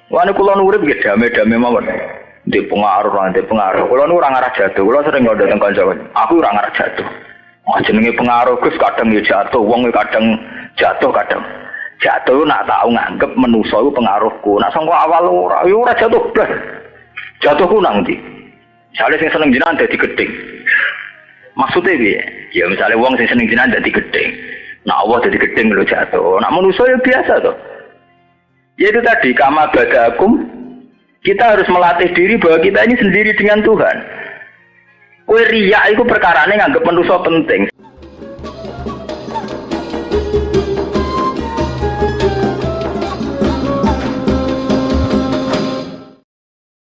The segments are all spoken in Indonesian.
Wani kula urip nggih dame-dame mawon. Di pengaruh. Kula nu ora ngarah jatuh. Kula sering ngono teng kanca. Aku ora ngarah jatuh. Jenenge pengaruh Gus kadang ya jatuh, wong kadang jatuh kadang. Jatuh nak tau nganggep manusa iku pengaruhku. Nak sangko awal ora jatuh blas. Jatuhku nang ndi? Misale sing seneng jenengan dadi gedeng. Maksudnya piye? Ya misale wong sing seneng jenengan dadi gedeng. Nah Allah dadi gedeng lho jatuh. Nak manusa ya biasa to. Ya itu tadi kama badakum, kita harus melatih diri bahwa kita ini sendiri dengan Tuhan. Kowe riya iku perkarane nganggep manusa penting.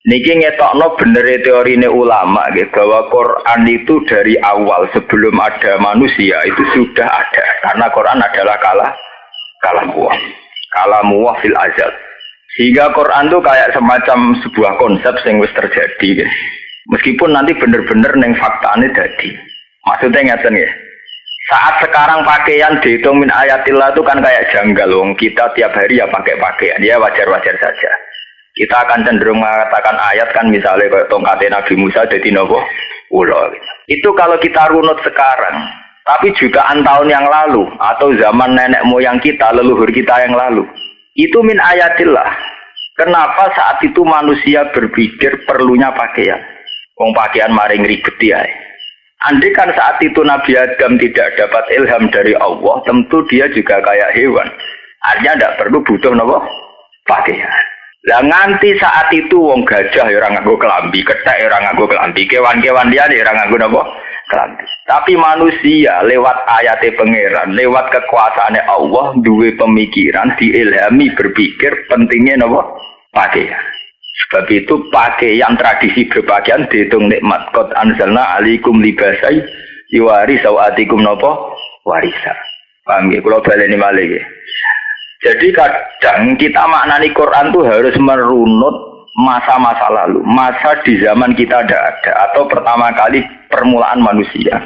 Niki ngetokno bener teorine ulama gitu, bahwa Quran itu dari awal sebelum ada manusia itu sudah ada, karena Quran adalah kalamuwah fil azal. Sehingga Quran itu kayak semacam sebuah konsep yang wis terjadi gitu. Meskipun nanti bener-bener neng faktane dadi. Maksudnya ngeten ya. Saat sekarang pakaian dihitung min ayatillah itu kan kayak janggal, wong kita tiap hari ya pakai pakaian, ya wajar-wajar saja. Kita akan cenderung mengatakan ayat kan misalnya kayak tongkatnya Nabi Musa jadi nopo ulo. Itu kalau kita runut sekarang, tapi jutaan tahun yang lalu atau zaman nenek moyang kita, leluhur kita yang lalu, itu min ayatillah. Kenapa saat itu manusia berpikir perlunya pakaian? Wong pakaian maring ribet ya. Andai kan saat itu Nabi Adam tidak dapat ilham dari Allah, tentu dia juga kayak hewan. Artinya tidak perlu butuh nopo pakaian. Lah nganti saat itu wong gajah ya ora nganggo kelambi, kethek ya ora nganggo kelambi, kewan-kewan liyane ya ora nganggo napa? Kelambi. Tapi manusia lewat ayate pangeran, lewat kekuasaane Allah duwe pemikiran, diilhami berpikir pentingnya napa? Pakaian. Sebab itu pakaian tradisi berpakaian dihitung nikmat. Qad anzalna alaikum libasai yuwari sawatikum napa? Warisa. Paham nggih? Kula baleni malih nggih. Jadi kadang kita maknani Quran itu harus merunut masa-masa lalu, masa di zaman kita ada atau pertama kali permulaan manusia.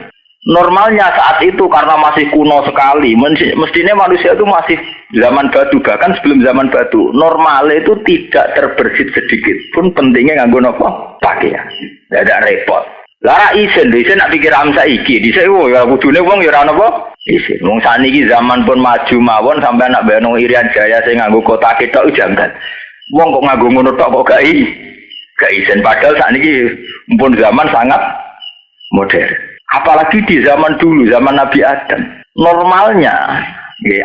Normalnya saat itu karena masih kuno sekali, mestinya manusia itu masih zaman batu, bahkan sebelum zaman batu. Normalnya itu tidak terbersit sedikit pun, pentingnya nganggo napa? Pakaian. Tidak ada repot. Lara isen nak pikir amsa iki, dhisik ya kudune wong ya ora napa? Isen. Wong saniki zaman pun maju mawon sampai anak bayang Irian Jaya sing nganggo kotak ketok janggal. Wong kok nganggo ngono tok kok gak isen, padahal saniki mumpun zaman sangat modern. Apalagi di zaman dulu, zaman Nabi Adam. Normalnya,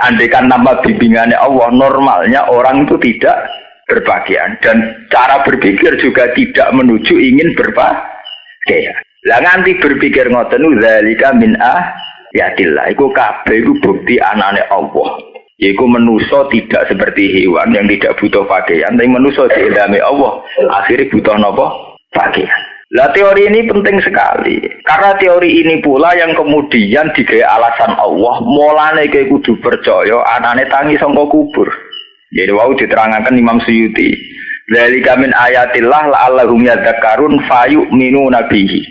andaikan tanpa bimbingannya Allah, normalnya orang itu tidak berpakaian dan cara berpikir juga tidak menuju ingin berpakaian. Lah nganti berpikir ngoten zalika min ayatillah, iku kabeh iku bukti anane Allah. Yaiku manusa tidak seperti hewan yang tidak butuh pakaian, tapi manusa diilhami Allah akhirnya butuh napa? Pakaian. Lah teori ini penting sekali, karena teori ini pula yang kemudian digawe alasan Allah, mulane kowe kudu percaya anane tangi saka kubur. Jadi wau diterangkan Imam Suyuti. Zalika min ayatillah la'allahum yadhakkarun fayu'minuna bihi.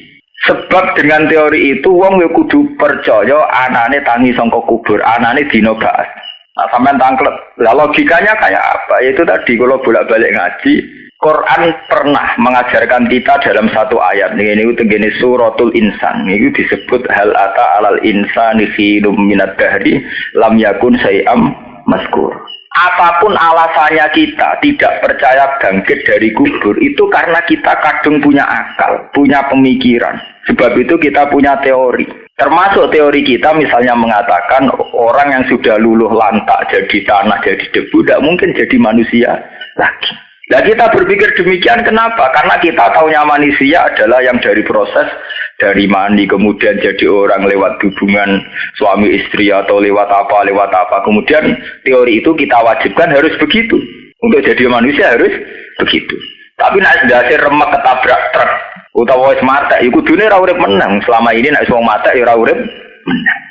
Sebab dengan teori itu wong yo kudu percaya anane tangi saka kubur, anane dina ba'ats. Nah, sampean tangklet. Lah logikanya kayak apa? Itu tadi kalau bolak-balik ngaji, Quran pernah mengajarkan kita dalam satu ayat. Ini tenggene suratul insan. Ini disebut hal ata alal insani khilum minad dahri lam yakun sayam mazkur. Apapun alasannya kita tidak percaya bangkit dari kubur, itu karena kita kadung punya akal, punya pemikiran. Sebab itu kita punya teori. Termasuk teori kita misalnya mengatakan orang yang sudah luluh lantak jadi tanah, jadi debu, tidak mungkin jadi manusia lagi. Nah kita berpikir demikian kenapa? Karena kita tahunya manusia adalah yang dari proses dari mani kemudian jadi orang lewat hubungan suami istri atau lewat apa. Kemudian teori itu kita wajibkan harus begitu. Untuk jadi manusia harus begitu. Tapi nek ndase remek ketabrak truk utawa wis mati, iku kudune ora urip menang. Selama ini nek wong mati ya ora urip menang.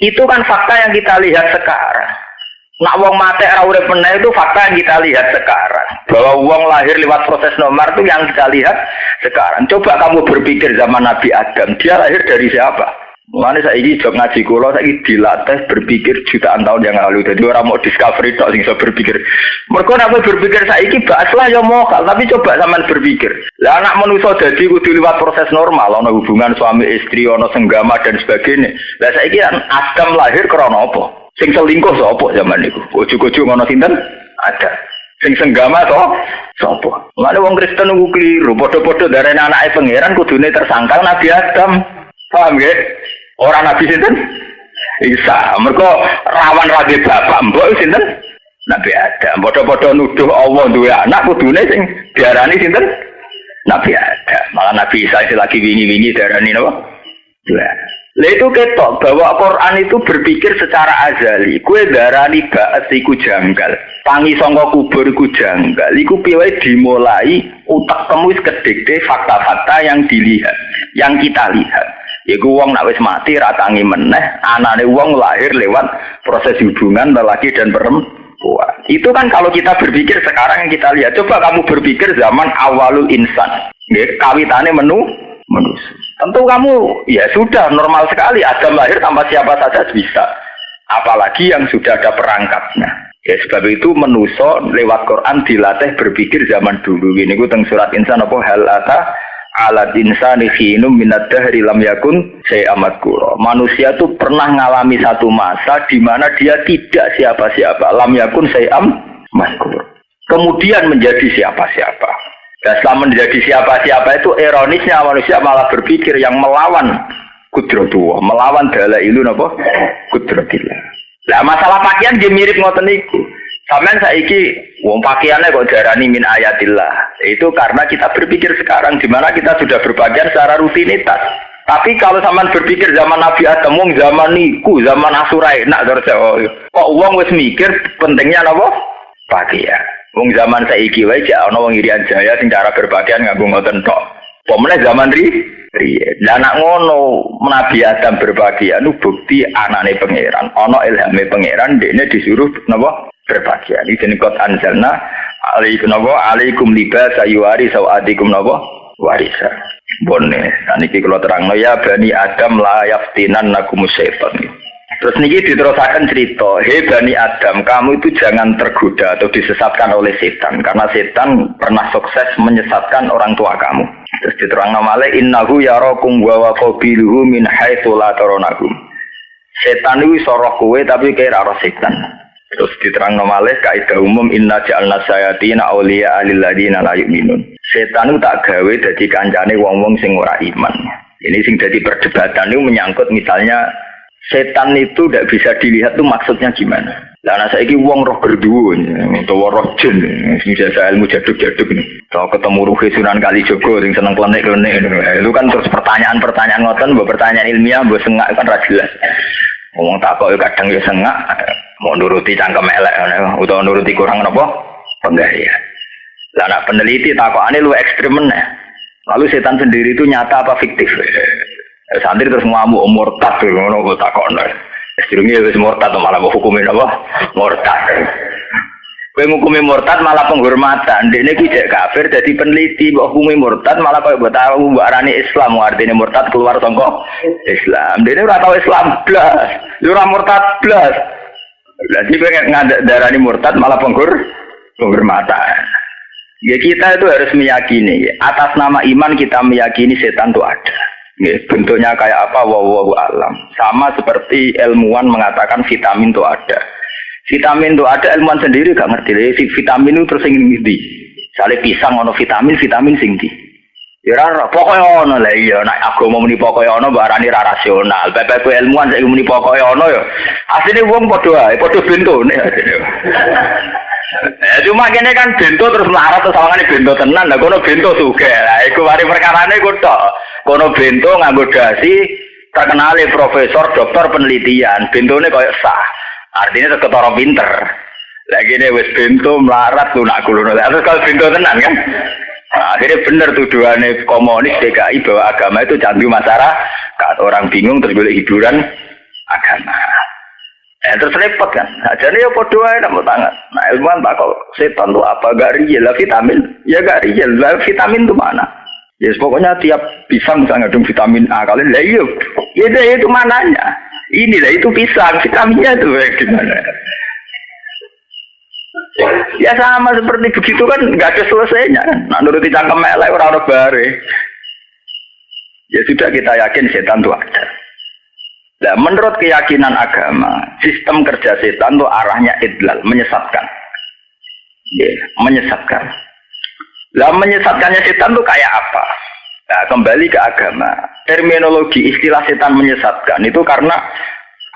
Itu kan fakta yang kita lihat sekarang. Nak wong mati ora urip meneh itu fakta yang kita lihat sekarang. Bahwa wong lahir lewat proses nomor itu yang kita lihat sekarang. Coba kamu berpikir zaman Nabi Adam, dia lahir dari siapa? Mulane saiki jog ngaji kula saiki dilatih berpikir jutaan tahun yang lalu. Jadi orang mau discovery tok sing iso berpikir. Mergo nek berpikir saiki bakaslah ya mokal, tapi coba sampean berpikir. Lah anak manusa dadi kudu liwat proses normal, ana hubungan suami istri, ana senggama dan sebagainya. Lah saiki Adam lahir krana apa? Sing selingkuh sapa zaman niku? Ujug-ujug ana sinten? Ada. Sing senggama to sapa? Mulane wong Kristen niku kliru, padha-padha darane anake pangeran kudune tersangkal Nabi Adam. Paham nggih? Orang Nabi sinten? Isa. Mergo rawan rabi bapak mbok sinten? Nabi Adam. Padha-padha nuduh Allah duwe anak kudune sing diarani sinten? Nabi Adam. Malah Nabi Isa lagi wingi-wingi diarani napa? Lah itu ketok bahwa Quran itu berpikir secara azali. Kue darani ba'ats iku janggal. Tangi sangka kubur iku janggal. Iku piye dimulai utak temu wis kedhekte fakta-fakta yang dilihat, yang kita lihat. Iku wong nek wis mati ra tangi meneh, anane wong lahir lewat proses hubungan lelaki dan perempuan. Itu kan kalau kita berpikir sekarang yang kita lihat. Coba kamu berpikir zaman awalul insan. Nggih, kawitane manusia. Tentu kamu ya sudah normal sekali Adam lahir tanpa siapa saja bisa. Apalagi yang sudah ada perangkatnya. Ya sebab itu manusia lewat Quran dilatih berpikir zaman dulu. Ini ku teng surat Insan apa hal ata alat insani khinum minad dahri lam yakun amat kuro. Manusia itu pernah mengalami satu masa di mana dia tidak siapa-siapa. Lam yakun amat kuro. Kemudian menjadi siapa-siapa. Dan setelah menjadi siapa-siapa itu ironisnya manusia malah berpikir yang melawan kudratullah, melawan dalailu napa? Kudratillah. Lah masalah pakaian dia mirip ngoten niku. Sampeyan saiki wong pakaiannya kok darani min ayatillah. Itu karena kita berpikir sekarang di mana kita sudah berpakaian secara rutinitas. Tapi kalau sampean berpikir zaman Nabi Adam, wong zaman niku, zaman Asura enak kok wong wis mikir pentingnya napa? Pakaian. Wong zaman saiki wae jek ana wong Irian Jaya sing cara berpakaian nganggo ngoten tok. Pomene zaman riyen. Lah anak ngono Nabi Adam berpakaian bukti anane pangeran, ana ilhame pangeran dekne disuruh napa berpakaian. Iki jenenge qad anzalna alaikum libasa yuwari sawatikum napa warisa. Bone, niki kula terangno ya Bani Adam la yaftinannakum syaitan. Terus niki diterusaken cerita, "Hei Bani Adam, kamu itu jangan tergoda atau disesatkan oleh setan karena setan pernah sukses menyesatkan orang tua kamu." Terus diterangno malih innahu yarakum wa qabiluhu min haitsu la tarawnakum. Setan itu iso roh kowe tapi kira roh setan. Terus diterangno malih kaidah umum inna ja'alna sayatina auliya lil ladina la yu'minun. Setan itu tak gawe dadi kancane wong-wong sing ora iman. Ini sing dadi perdebatan itu menyangkut misalnya setan itu tidak bisa dilihat tuh maksudnya gimana. Lah ana saiki wong roh gerduwo utawa roh jin sing jasa ilmu jaduk-jaduk nih. Kalau ketemu Ruhi Sunan Kalijogo sing seneng klenik-klenik itu kan terus pertanyaan-pertanyaan ngoten, mbok pertanyaan ilmiah mbok sengak kan ra jelas. Ngomong takok kadang ya sengak mau nuruti cangkem elek utawa nuruti kurang napa penggaya. Lah anak peneliti takokane lu ekstrem meneh. Lalu setan sendiri itu nyata apa fiktif? Santri terus ngamuk murtad ngono kok takokno. Sedurunge wis murtad malah mbok hukumi apa? Murtad. Kowe ngukumi murtad malah penghormatan. Dekne iki jek kafir dadi peneliti mbok hukumi murtad malah koyo mbok tahu mbok arani Islam artine murtad keluar saka Islam. Dekne ora tau Islam blas. Yo ora murtad blas. Lah iki pengen ngadarani murtad malah penghormatan. Ya kita itu harus meyakini atas nama iman kita meyakini setan itu ada. Bentuknya kayak apa wallahu alam. Sama seperti ilmuwan mengatakan vitamin itu ada. Vitamin itu ada, ilmuwan sendiri gak ngerti. Si vitamin itu terus sing ndi. Sale pisang ono vitamin sing ndi. Ya ora pokoke ono lah iya nek agama muni pokoke ono mbok arani ra rasional. Bebek ilmuwan saiki muni pokoke ono ya. Asline wong padha ae, padha bentone. Cuma kene kan bento terus melarat terus sawangane bento tenan. Lah kono bento sugih. Lah iku mari perkarane iku tok. Kono bento nganggo dasi terkenal profesor doktor penelitian. Bentone koyo sah. Artinya terus ketara pinter. Lah kene wis bento melarat lunak kulono. Terus kalau bento tenan kan. Nah, akhirnya benar tuduhannya komunis DKI bahwa agama itu candu masyarakat. Orang bingung terus boleh hiburan agama. Terus repot kan. Nah, jadi ya podo ae nak tangan. Nah, ilmuwan tak kok setan itu apa? Gak real lah vitamin. Ya gak real. Lah vitamin itu mana? Ya pokoknya tiap pisang bisa ngandung vitamin A kali lah iya. Itu mananya. Inilah itu pisang, vitaminnya itu gimana? Ya sama seperti begitu kan nggak ada selesainya. Nah nuruti cangkem elek orang bare. Ya sudah kita yakin setan itu ada. Nah menurut keyakinan agama, sistem kerja setan itu arahnya idlal, menyesatkan. Ya, menyesatkan. Lah menyesatkannya setan itu kayak apa? Nah, kembali ke agama. Terminologi istilah setan menyesatkan itu karena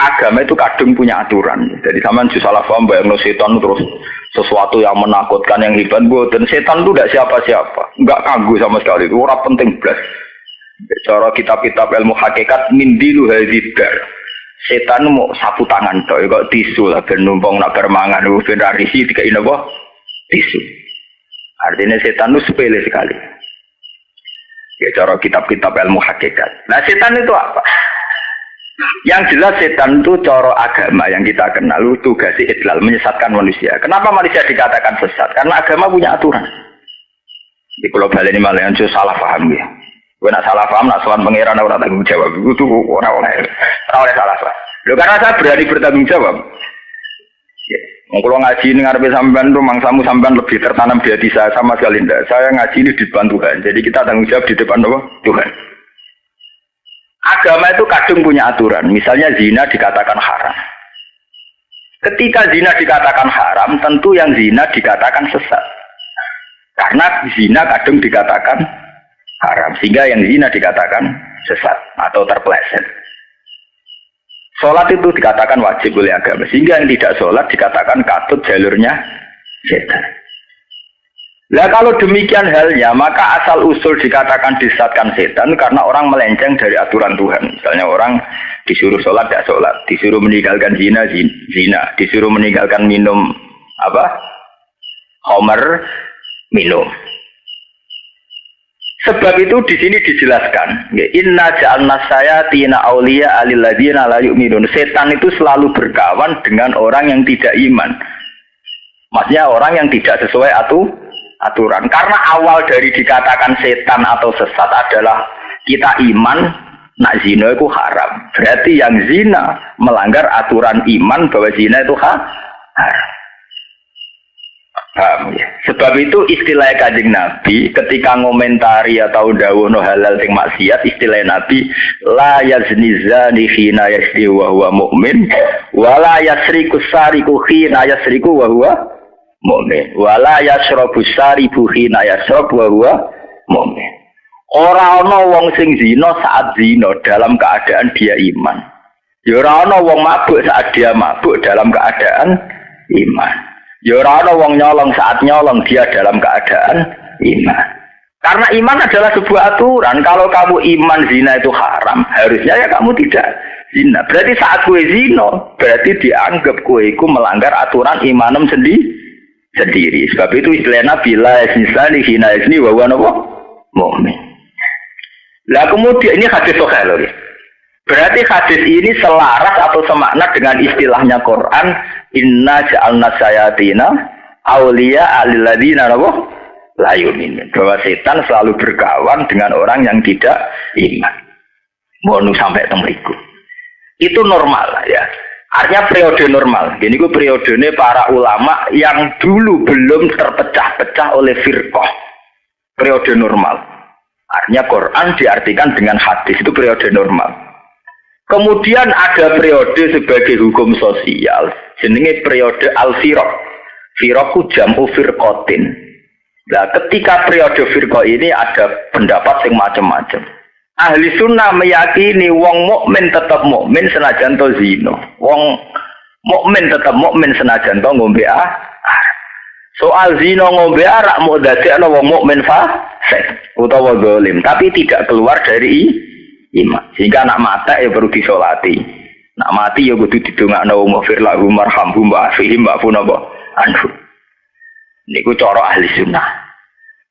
agama itu kadung punya aturan. Jadi sama salah paham bayangno setan terus sesuatu yang menakutkan yang hebat dan setan itu tidak siapa-siapa, enggak kanggu sama sekali. Itu orang penting blas. Cara kitab-kitab ilmu hakikat mindilu hadzidar. Setan mau sapu tangan tok kok tisu lah ben numpang nak bermangan ben risi dikai napa? Tisu. Artinya setan itu sepele sekali. Ya cara kitab-kitab ilmu hakikat. Nah setan itu apa? Yang jelas setan itu cara agama yang kita kenal itu tugasnya idlal, menyesatkan manusia. Kenapa manusia dikatakan sesat? Karena agama punya aturan. Di pulau Bali ini malah yang salah paham ya. Gue nak salah paham, nak soal pangeran orang tanggung jawab. Itu orang oleh salah paham. Loh karena saya berani bertanggung jawab. Kalau ngaji ini ngarepe sampean tuh mangsamu sampean lebih tertanam di hati saya sama sekali tidak. Saya ngaji ini di depan Tuhan. Jadi kita tanggung jawab di depan apa? Tuhan. Agama itu kadung punya aturan. Misalnya zina dikatakan haram. Ketika zina dikatakan haram, tentu yang zina dikatakan sesat. Karena zina kadung dikatakan haram, sehingga yang zina dikatakan sesat atau terpeleset. Sholat itu dikatakan wajib oleh agama, sehingga yang tidak sholat dikatakan katut jalurnya setan. Nah kalau demikian halnya, maka asal usul dikatakan disesatkan setan karena orang melenceng dari aturan Tuhan. Misalnya orang disuruh sholat tidak sholat, disuruh meninggalkan zina, disuruh meninggalkan minum khamr, minum. Sebab itu di sini dijelaskan, inna ja'alna sayatina auliya alil ladzina la yu'minun. Setan itu selalu berkawan dengan orang yang tidak iman. Maksudnya orang yang tidak sesuai aturan. Karena awal dari dikatakan setan atau sesat adalah kita iman, nak zina itu haram. Berarti yang zina melanggar aturan iman bahwa zina itu haram. Paham ya? Sebab itu istilah Kanjeng Nabi ketika ngomentari atau dawuh halal sing maksiat, istilah Nabi la yazni zani hina yasri wa huwa mu'min wa la yasriku sariku hina yasriku wa huwa mu'min wa la yashrabu saribu hina yashrab wa huwa mu'min. Ora ana wong sing zina saat zina dalam keadaan dia iman. Ya ora ana wong mabuk saat dia mabuk dalam keadaan iman. Ya ora ana wong nyolong saat nyolong dia dalam keadaan iman. Karena iman adalah sebuah aturan. Kalau kamu iman zina itu haram, harusnya ya kamu tidak zina. Berarti saat kue zina, berarti dianggap kue itu melanggar aturan imanem sendiri. Sebab itu istilahnya bila yazni hina yazni wa huwa mu'min. Lah kemudian ini hadis sahih loh. Berarti hadis ini selaras atau semakna dengan istilahnya Quran, inna ja'alna sayatina auliya alil ladzina la yu'minun. Bahwa setan selalu berkawan dengan orang yang tidak iman. Mohon sampai temriku. Itu normal ya. Artinya periode normal. Ini ku periodenya para ulama yang dulu belum terpecah-pecah oleh firqah. Periode normal. Artinya Quran diartikan dengan hadis, itu periode normal. Kemudian ada periode sebagai hukum sosial, jenenge periode al-firaq. Firaqu jam'u firqatin. Nah, ketika periode firqah ini ada pendapat yang macam-macam. Ahli sunnah meyakini wong mukmin tetap mukmin senajan to zina. Wong mukmin tetap mukmin senajan to ngombe soal zina ngombe arak mau dadekno wong mukmin fasik utawa zalim, tapi tidak keluar dari iman. Sehingga anak mata ya perlu disolati. Nak mati ya kudu didongakno wa maghfir lahu marhamhu wa'fihi wa'fu anhu. Niku cara ahli sunnah.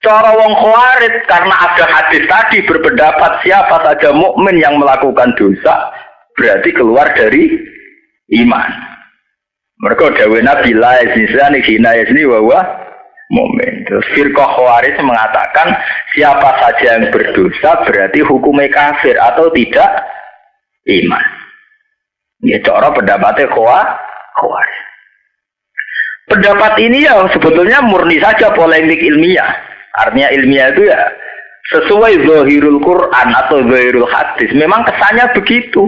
Cara wong khawarij karena ada hadis tadi berpendapat siapa saja mukmin yang melakukan dosa berarti keluar dari iman. Mereka dawuh Nabi la yazni hina yazni wa huwa Mukmin. Terus firqah Khawarij mengatakan siapa saja yang berdosa berarti hukumnya kafir atau tidak iman. Ya cara pendapatnya Khawarij. Pendapat ini ya sebetulnya murni saja polemik ilmiah. Artinya ilmiah itu ya sesuai zahirul Quran atau zahirul hadis. Memang kesannya begitu.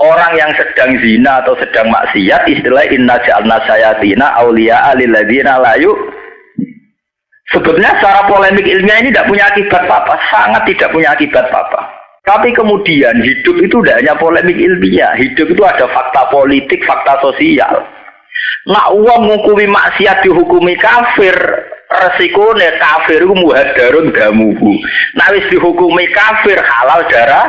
Orang yang sedang zina atau sedang maksiat istilah inna ja'alna sayatina awliya'a lil ladzina la sebetulnya secara polemik ilmiah ini tidak punya akibat apa-apa, sangat tidak punya akibat apa-apa. Tapi kemudian hidup itu tidak hanya polemik ilmiah, hidup itu ada fakta politik, fakta sosial. Nak uang menghukumi maksiat dihukumi kafir, resikonya kafir itu muhadarun damuhu. Nah wis dihukumi kafir halal darah.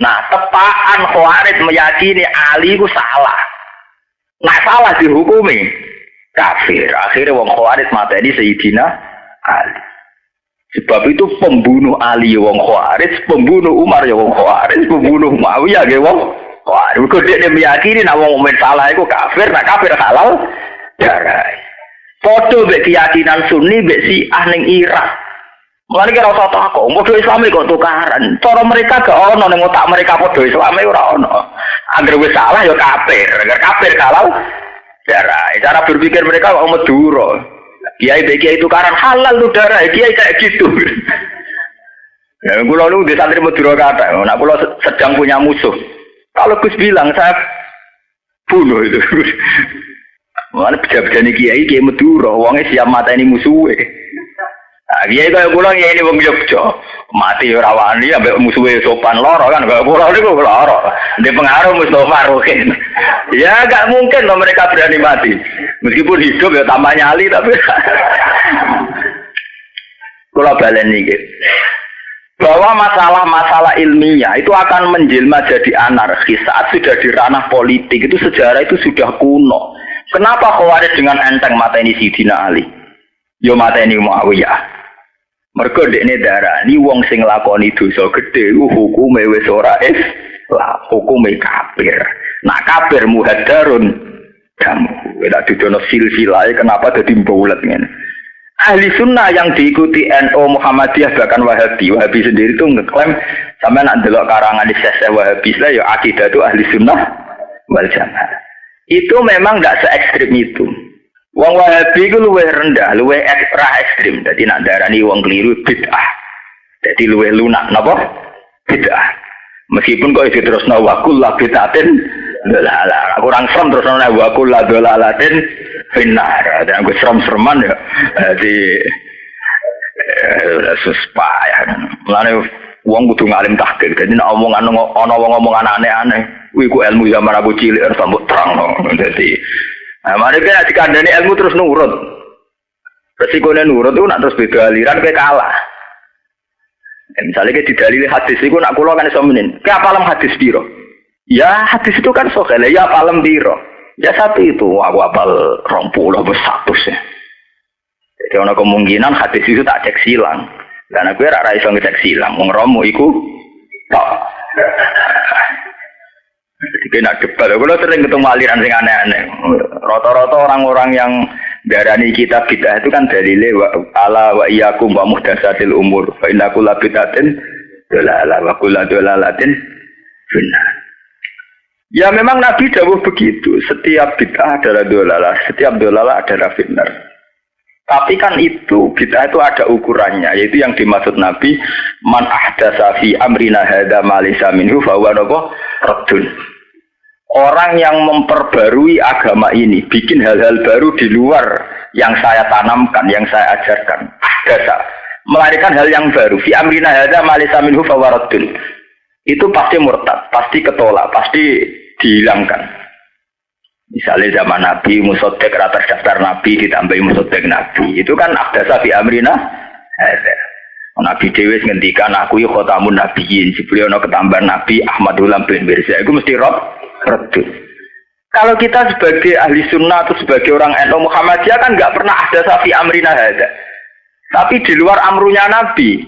Nah tepaan Khawarij meyakini Ali itu salah. Nah salah dihukumi kafir. Akhirnya wong Khawarij mateni Sayyidina Ali. Sebab itu pembunuh Ali wong Khawarij, pembunuh Umar ya wong Khawarij, pembunuh Muawiyah ya wong Khawarij. Kok dia meyakini nak wong mukmin salah iku kafir, nak kafir halal darah. Foto mbek keyakinan Sunni mbek Syiah ning Irak. Mulane kira usah takok, modho Islam kok tukaran. Cara mereka gak ono ning otak mereka modho Islam ora ono. Angger wis salah ya kafir, angger kafir halal darah. Cara berpikir mereka kok Madura. Kiai kiai tukaran halal lu darah, kiai kayak gitu. Ya kula lu di santri Madura kata, nak kula sedang punya musuh. Kalau Gus bilang saya bunuh itu. Mulane pejabat kiai kiai Madura, wonge siap mateni musuhe. Kiai kaya kula ngene wong Yogya, mati ora wani ambek musuhe sopan loro kan, kaya kula niku loro. Ndek pengaruh Mustofa Ruhin. Ya gak mungkin loh mereka berani mati. Meskipun hidup ya tambah nyali tapi kula baleni iki. Bahwa masalah-masalah ilmiah itu akan menjelma jadi anarkis saat sudah di ranah politik itu sejarah itu sudah kuno. Kenapa Khawarij dengan enteng mateni Sidina Ali? Yo mateni Muawiyah. Mergo dekne darani wong sing nglakoni dosa gedhe hukume wis ora Islam, hukume kafir. Nah kafir muhadarun kamu. Ora didono silsilahe kenapa dadi mbulet ngene. Ahli sunnah yang diikuti NU Muhammadiyah bahkan Wahabi sendiri itu ngeklaim sampean nak delok karangan di Syekh Wahabi lah ya akidah itu ahli sunnah wal jamaah. Itu memang tidak se-ekstrim itu. Wong Wahabi itu luwih rendah, luwih ekstra ekstrim. Jadi nak darani wong keliru bid'ah. Jadi luwih lunak napa? Bid'ah. Meskipun kok itu terus nawakul lah bid'atin dolalah. Kurang serem terus nawakul lah dolalatin finnar. Dan aku serem-sereman ya. Jadi suspaya. Mulane wong kudu ngalim tahqiq. Jadi nek omongan ana wong omongan aneh-aneh, kuwi ku ilmu zaman aku cilik harus sambut terang. Jadi nah, mereka dikandani ilmu terus nurut. Resikonya nurut itu nak terus beda aliran kayak kalah. Misalnya kayak didalili hadis itu nak kulo kan iso menen. Kayak apalem hadis biro. Ya hadis itu kan sokel ya apalem biro. Ya satu itu aku apal 20 atau 100 ya. Jadi ada kemungkinan hadis itu tak cek silang. Karena gue rak iso ngecek silang. Wong romo iku tok. Jadi kena debat, kalau sering ketemu aliran yang aneh-aneh. Rata-rata orang-orang yang darani kita bid'ah itu kan dalile ala wa iyyakum wa muhdatsatil umur. Fa inna kulla bid'atin dalalah wa kulla dalalatin finnar. Ya memang Nabi dawuh begitu, setiap bid'ah adalah dalalah, setiap dalalah adalah finnar. Tapi kan itu bid'ah itu ada ukurannya, yaitu yang dimaksud Nabi man ahdatsa fi amrina hadza ma laysa minhu fa huwa raddun. Orang yang memperbarui agama ini, bikin hal-hal baru di luar yang saya tanamkan, yang saya ajarkan, ahdatsa, melahirkan hal yang baru. Fi amrina hadza ma laysa minhu fa huwa raddun. Itu pasti murtad, pasti ketolak, pasti dihilangkan. Misalnya zaman Nabi, musoddek atas daftar Nabi ditambahi musoddek Nabi. Itu kan ahdatsa fi amrina hadza. Nabi Dewi ngendikan aku ya khotamun nabiyyin, sebelum ana ketambahan Nabi Ahmadul bin Mirza. Itu mesti raddun. Kalau kita sebagai ahli sunnah atau sebagai orang NU Muhammadiyah kan nggak pernah ada safi amrina hadza. Tapi di luar amrunya Nabi,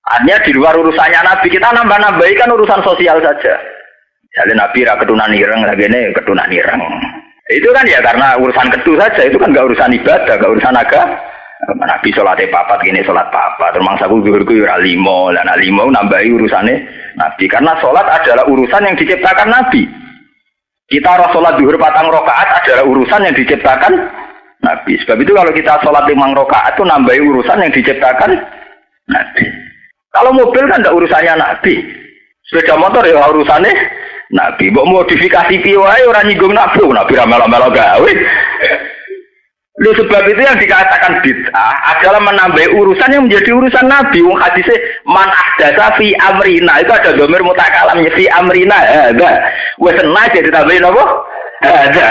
artinya di luar urusannya Nabi, kita nambah-nambahi kan urusan sosial saja. Jadi Nabi ra ketunan ireng, lagi ini ketunan ireng. Itu kan ya karena urusan ketu saja, itu kan nggak urusan ibadah, nggak urusan Nabi sholatnya papat, gini sholat papat. Terus mangsaku zuhurku ora 5, lan 5 nambahi urusannya Nabi. Karena sholat adalah urusan yang diciptakan Nabi. Kita harus sholat zuhur 4 rakaat adalah urusan yang diciptakan Nabi. Sebab itu kalau kita sholat 5 rakaat itu nambahi urusan yang diciptakan Nabi. Kalau mobil kan tidak urusannya Nabi. Sepeda motor ya urusannya Nabi. Mbok modifikasi piye wae ora nyinggung Nabi. Nabi ra melo-melo gawe. Lu sebab itu yang dikatakan bid'ah adalah menambah urusan yang menjadi urusan Nabi. Wong hadisnya man ahdatsa fi amrina itu ada dhamir mutakalam fi amrina hadza. Wes enak jadi tambahin apa? Hadza.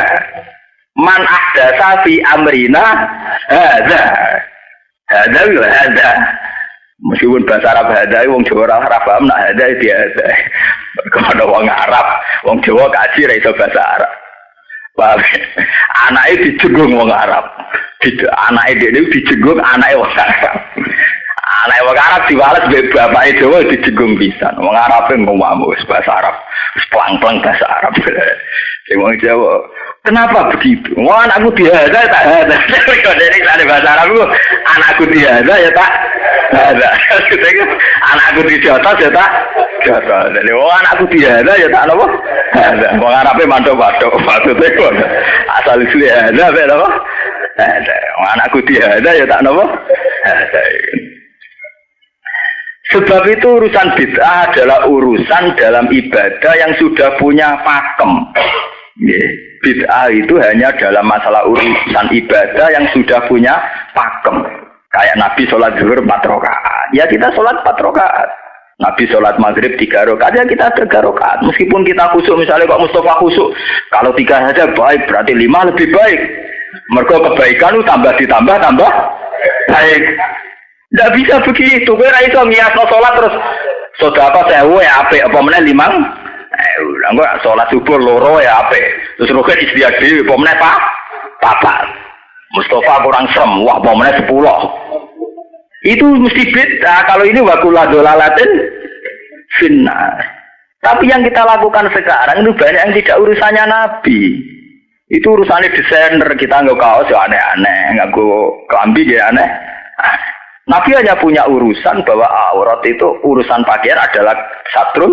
Man ahdatsa fi amrina hadza. Hadza wa hadza. Meskipun bahasa Arab hadza wong Jawa ora paham nak hadza dia hadza. Kalau wong Arab, wong Jawa kaji ra iso bahasa Arab. Paham? Anaknya dijenggung wong Arab. Anaknya dia dijenggung anaknya wong Arab. Anaknya wong Arab diwales mbek bapake Jawa dijenggung pisan. Wong Arab ngomong wis bahasa Arab, wis pelang-pelang bahasa Arab. Sing wong Jawa, kenapa begitu? Wong anakku diada tak ada. Kok dari sana bahasa Arab ku anakku diada ya tak ada. Anakku dijotos ya tak jotos. Jadi wong anakku diada ya tak apa? Ada. Wong Arabe mantuk-mantuk maksudnya kon. Asal isli ada apa? Ada. Wong anakku diada ya tak apa? Ada. Sebab itu urusan bid'ah adalah urusan dalam ibadah yang sudah punya pakem. Bid'ah itu hanya dalam masalah urusan ibadah yang sudah punya pakem. Kayak Nabi sholat zuhur 4 rakaat. Ya kita sholat 4 rakaat. Nabi sholat maghrib 3 rakaat. Ya kita 3 rakaat. Meskipun kita khusuk, misalnya kok Mustafa khusuk. Kalau 3 saja baik, berarti 5 lebih baik. Mergo kebaikan itu tambah baik. Tidak bisa begitu. Kira itu ngiasno sholat terus sedekah 1000 ya apik apa meneh 5. Enggak sholat subuh loro ya apik. Terus roket istiak dhewe apa meneh papat. Mustafa kurang sem, wah apa meneh 10. Itu mesti bid'ah. Kalau ini wakulah dolalatin finnar. Tapi yang kita lakukan sekarang itu banyak yang tidak urusannya Nabi. Itu urusannya desainer, kita nggak kaos ya aneh-aneh, nggak kelambi ya aneh. Nabi hanya punya urusan bahwa aurat itu urusan pakaian adalah satrul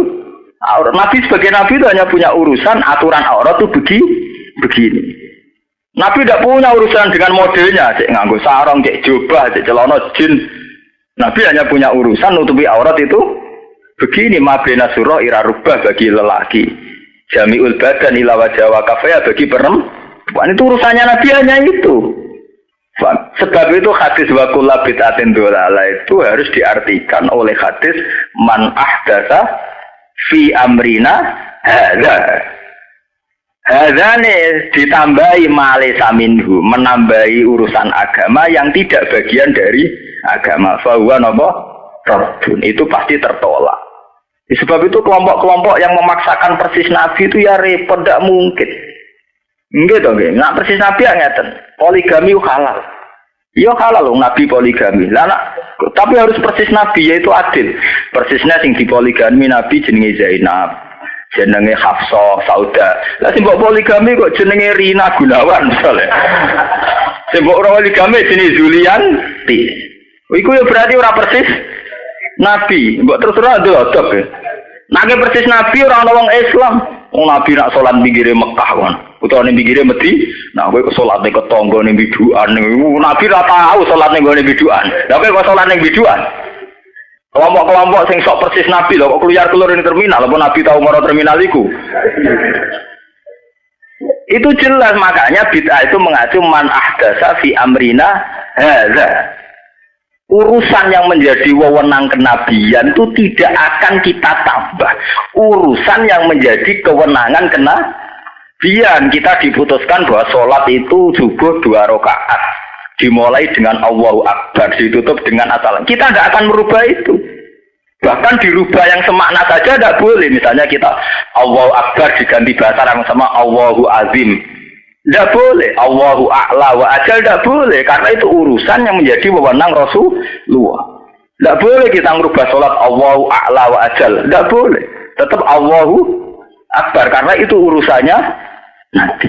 aurat. Nabi sebagai Nabi itu hanya punya urusan aturan aurat itu begini. Nabi tidak punya urusan dengan modelnya, cek nganggo sarung, cek jubah, cek celana jin. Nabi hanya punya urusan nutupi aurat itu begini. Mabena surah ira rubah bagi lelaki, jami'ul badan ila wajah wa kafaya bagi perempuan. Itu urusannya Nabi hanya itu. Sebab itu hadis wa kullu bid'atin dhalalah itu harus diartikan oleh hadis man ahdatsa fi amrina hadza. Hadza ditambahi malesa minhu, menambahi urusan agama yang tidak bagian dari agama. Fa huwa napa? Raddun. Itu pasti tertolak. Sebab itu kelompok-kelompok yang memaksakan persis Nabi itu ya repot, tidak mungkin. Enggak toh, nggih. Nah persis Nabi yang ngeten. Poligami halal. Ya halal loh Nabi poligami. Lah tapi harus persis Nabi yaitu adil. Persisnya sing dipoligami Nabi jenenge Zainab, jenenge Hafsah, Sauda. Lah sing mbok poligami kok jenenge Rina Gunawan misalnya. Sing mbok ora poligami jenenge Zulianti. Iku ya berarti ora persis Nabi. Mbok terus-terus adil-adil ya. Nake persis Nabi ora ana wong Islam. Wong Nabi nak salat pinggire Mekah kon. Utawa ning pinggire Medina, nah kowe kok salat ning ketangga ning bidukan. Nabi ora tahu salat ning gone bidukan. Lah kowe kok salat ning bidukan. Kelompok-kelompok sing sok persis Nabi lho kok keluar ning terminal, apa Nabi tahu maro terminal iku. Itu jelas makanya bid'ah itu mengacu man ahdatsa fi amrina hadza. Urusan yang menjadi wewenang kenabian itu tidak akan kita tambah. Urusan yang menjadi kewenangan kenabian kita diputuskan bahwa sholat itu subuh 2 rakaat. Dimulai dengan Allahu Akbar, ditutup dengan asalan. Kita tidak akan merubah itu. Bahkan dirubah yang semakna saja tidak boleh. Misalnya kita Allahu Akbar diganti bahasa yang sama Allahu Azim. Tidak boleh. Allahu A'la wa Ajal tidak boleh. Karena itu urusan yang menjadi wewenang Rasulullah. Tidak boleh kita merubah sholat Allahu A'la wa Ajal. Tidak boleh. Tetap Allahu Akbar. Karena itu urusannya Nabi.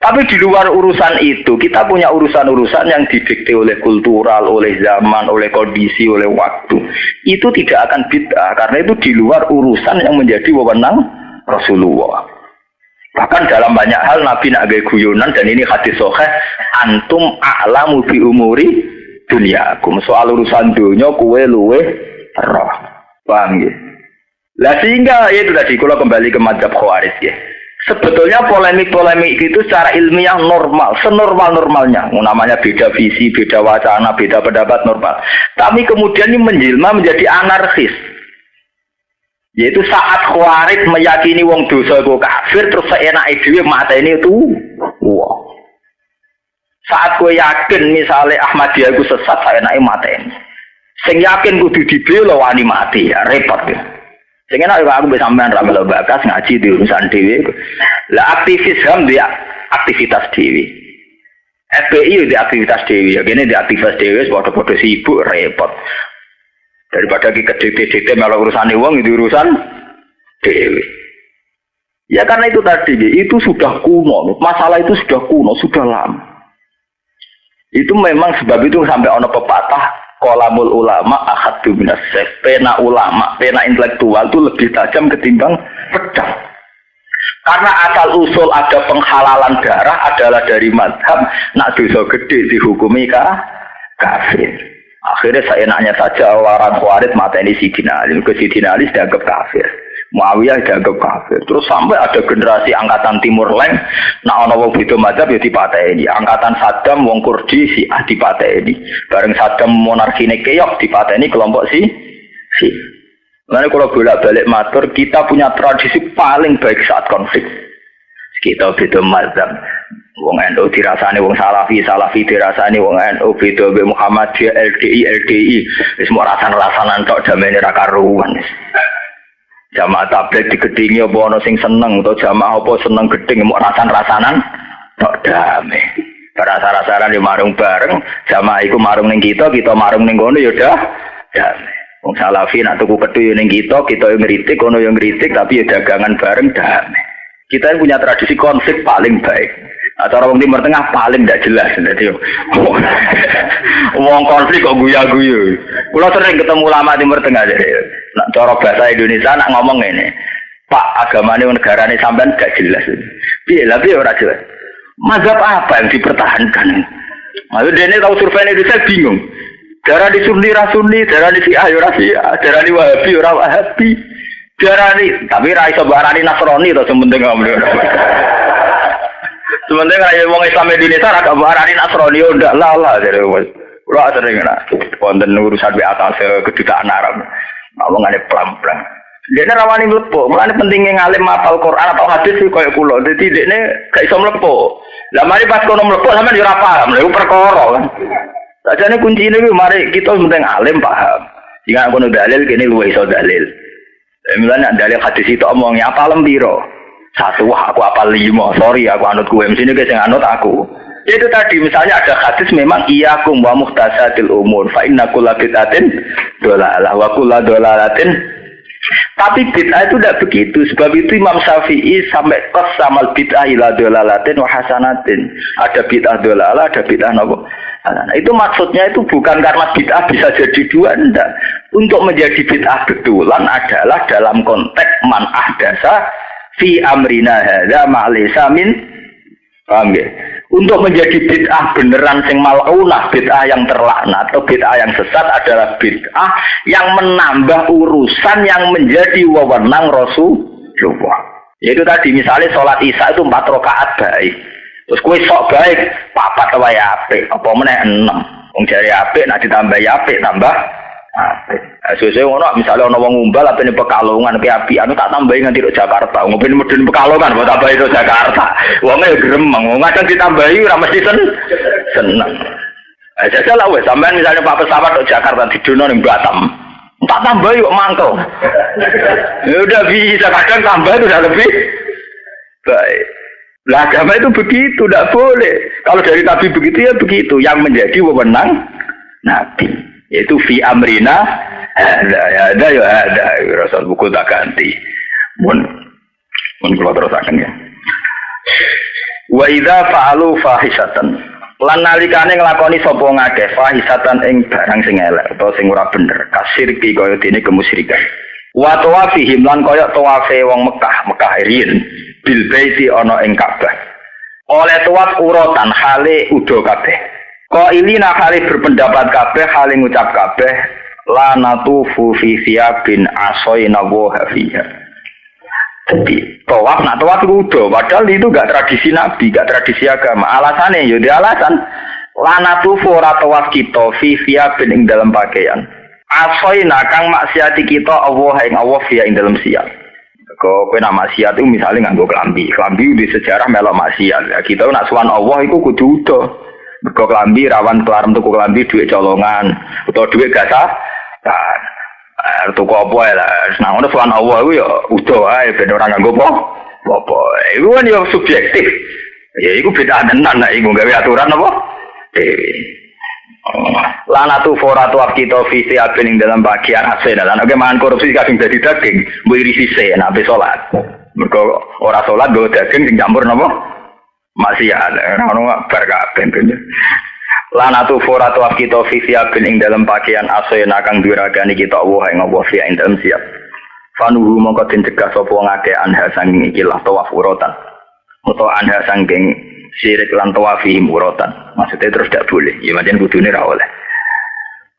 Tapi di luar urusan itu, kita punya urusan-urusan yang didikte oleh kultural, oleh zaman, oleh kondisi, oleh waktu. Itu tidak akan bid'ah, karena itu di luar urusan yang menjadi wewenang Rasulullah. Bahkan dalam banyak hal Nabi nak gawe guyonan, dan ini hadis sahih, antum a'lamu bi umuri dunyakum. Soal urusan dunia kowe luweh roh. Paham ya? Lah sehingga itu tadi kalau kembali ke mazhab Khawarij ya. Sebetulnya polemik-polemik itu secara ilmiah normal, senormal-normalnya. Namanya beda visi, beda wacana, beda pendapat normal. Tapi kemudian ini menjelma menjadi anarkis. Yaitu saat Khawarij meyakini wong dosa itu kafir, terus seenake dhewe mateni itu. Wah. Saat kowe yakin misalnya Ahmadiyah itu sesat, seenake mateni. Sing yakin kudu dibela wani mati ya, repot ya. Sing enak aku bisa sampean ra melu bakas ngaji di urusan dhewe. Lah aktivis HAM dia aktivitas dhewe. FPI di aktivitas dhewe, ya kene di aktivitas dhewe padha-padha sibuk repot. Daripada ki kedhe-kedhe melu urusane wong itu urusan dhewe. Ya karena itu tadi itu sudah kuno, masalah itu sudah kuno, sudah lama. Itu memang sebab itu sampai ana pepatah Qalamul ulama ahaddu minas sayf. Pena ulama, pena intelektual itu lebih tajam ketimbang pedang. Karena asal usul ada penghalalan darah adalah dari mazhab nak dosa gede dihukumi kafir. Akhirnya seenaknya saja orang Khawarij mateni Sidina Ali, ke Sidina Ali dianggap kafir. Muawiyah dianggap kafir. Terus sampai ada generasi angkatan Timur Leng, nak ana wong beda mazhab ya dipateni. Angkatan Saddam wong Kurdi si dipateni. Bareng Saddam monarkine keok dipateni kelompok si. Lalu kalau bolak-balik matur, kita punya tradisi paling baik saat konflik. Kita beda mazhab. Wong NU dirasani wong Salafi dirasani wong NU beda be Muhammadiyah LDI. Wis mok rasan-rasanan tok damene ra karuan. Jamaah tabligh digedingi apa ana sing seneng utawa jamaah apa seneng geding mok rasan-rasanan tok damai. Rasa-rasaran yo marung bareng, jamaah iku marung ning kita marung ning kono yo dah damai. Wong Salafi nak tuku kethu yo ning kita yo ngritik, kono yo ngritik tapi yo dagangan bareng damai. Kita punya tradisi konflik paling baik. Cara wong Timur Tengah paling tidak jelas dadi wong konflik kok guya-guyu. Kula sering ketemu ulama Timur Tengah jadi nak cara bahasa Indonesia nak ngomong ini, Pak agamane negarane sampean gak jelas. Piye lah piye ora jelas. Mazhab apa yang dipertahankan? Maksud dene tahu survei Indonesia bingung. Darah di Sunni ra Sunni, darah di Syiah ya ora Syiah, darah di Wahabi ora Wahabi. Darah di tapi ra iso barani Nasrani to sementing ngomong. Sementara kaya wong Islam Indonesia agak barani Nasrani ndak lah jadi ora sering nak wonten urusan be atas kedutaan Arab. Ngomongane pelan-pelan. Dekne rawani mlebu, mulane pentingnya ngalim hafal Quran atau hadis iki koyo kula. Dadi dekne gak iso mlebu. Lah mari pas kono mlebu sampean yo ora paham. Lha iku perkara kan. Sajane kuncine iki mari kita penting alim paham. Jika kono dalil kene luwih iso dalil. Mulane dalil hadis itu omongnya apa lembiro. Satu wah aku apal 5, sorry aku anut kowe mesti nek sing anut aku. Itu tadi misalnya ada hadis memang iyyakum wa muhtasatil umur fa inna kulla bid'atin dolalah wa kulla dolalatin. Tapi bid'ah itu tidak begitu. Sebab itu Imam Syafi'i sampai qasamal bid'ah ila dolalatin wa hasanatin. Ada bid'ah dolalah, ada bid'ah nopo. Nah, itu maksudnya itu bukan karena bid'ah bisa jadi dua, enggak. Untuk menjadi bid'ah betulan adalah dalam konteks man ahdasa fi amrina hadza ma laysa min. Paham ya? Untuk menjadi bid'ah beneran sing mal'unah, bid'ah yang terlaknat atau bid'ah yang sesat adalah bid'ah yang menambah urusan yang menjadi wewenang Rasulullah. Yaitu tadi misalnya sholat Isya itu 4 rakaat baik. Terus kowe sok baik 4 wae apik, apa meneh 6. Wong jare apik nek ditambah apik tambah apik. Sesuk ngono misalnya ana wong umbal apa ning Pekalongan ki apik anu tak tambahi nganti nek Jakarta. Ngopi medun Pekalongan mbok tambahi nek Jakarta. Wong e gremeng, wong kadang ditambahi ora mesti seneng. Jajal lah wes sampean misalnya Pak pesawat nek Jakarta didono ning Batam. Tak tambahi kok mangkel. Ya udah bisa kadang tambah itu udah lebih baik. Lah agama itu begitu, tidak boleh. Kalau dari Nabi begitu ya begitu. Yang menjadi wewenang Nabi. Yaitu fi amrina ada Rasul buku tak ganti. Mun kalau terus akan ya. Wa idza fa'alu fahisatan. Lan nalikane nglakoni sapa ngakeh fahisatan ing barang sing elek utawa sing ora bener, kasirki kaya dene kemusyrikan. Wa tawafihim lan kaya tawafe wong Mekah riyin bil baiti ana ing Ka'bah. Oleh tawaf uratan hale udo kabeh. Qailina hale berpendapat kabeh hale ngucap kabeh la natufu fi thiyabin asoina wa hafiha. Jadi tawaf itu udah, padahal itu gak tradisi Nabi, gak tradisi agama. Alasannya ya dia alasan lanatu fora tawaf kita fi thiyabin ing dalam pakaian. Asoina kang maksiati kita Allah ing Allah via ing dalam siap. Kok kena maksiat itu misalnya nganggo klambi di sejarah melok maksiat. Ya, kita nak sowan Allah iku kudu udah. Mergo klambi rawan kelarem tuku klambi duit colongan utawa duit gasa. Tuku apa ya lah, nah ngono sowan Allah iku ya udah ae ben ora nganggo apa. Iku kan ya subjektif. Ya iku beda tenan nek iku gawe aturan apa? Lanatu foratu kita visi abin ing dalam bagian asen lan oke mangan korupsi kadung dadi daging, mbok iri sise nek ape salat. Mergo ora salat go daging sing campur napa? Maksiat. Ora ono bar kabeh ben. Lanatu foratu kita visi abin ing dalam pakaian asoyana kang diragani kita Allah ing Allah via ing dalam siap. Fanuhu mongko den cegah sapa ngake anha sanging ikilah tawaf uratan. Utawa anha sanging sirik lan tawafi uratan. Maksudnya terus tidak boleh. Ya macam kudune ra oleh.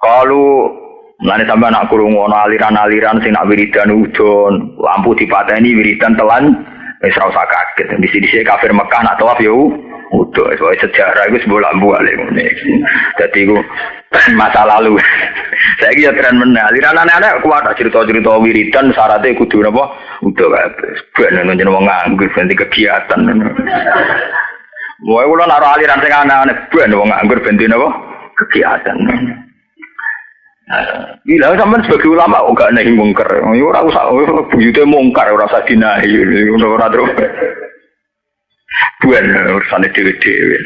Kalau mlane sampean nak krungu ana aliran-aliran sing nak wiridan udon, lampu dipateni wiridan telan wis ora usah kaget. Disi-disi kafir Mekah nak tawaf yo udah, soal sejarah itu sebuah lampu kali ini. Jadi itu masa lalu. Saya kira tren mana. Aliran anak-anak kuat cerita-cerita wiridan syaratnya kudu apa? Udah kabeh. Ben nang jeneng wong nganggur ganti kegiatan. Wae kula naruh aliran sing anak-anak ben wong nganggur ganti apa? Kegiatan. Bila sampean sebagai ulama enggak nahi mungkar. Ora usah buyute mungkar ora usah dinahi ora terus. Buan urusan dewe-dewe.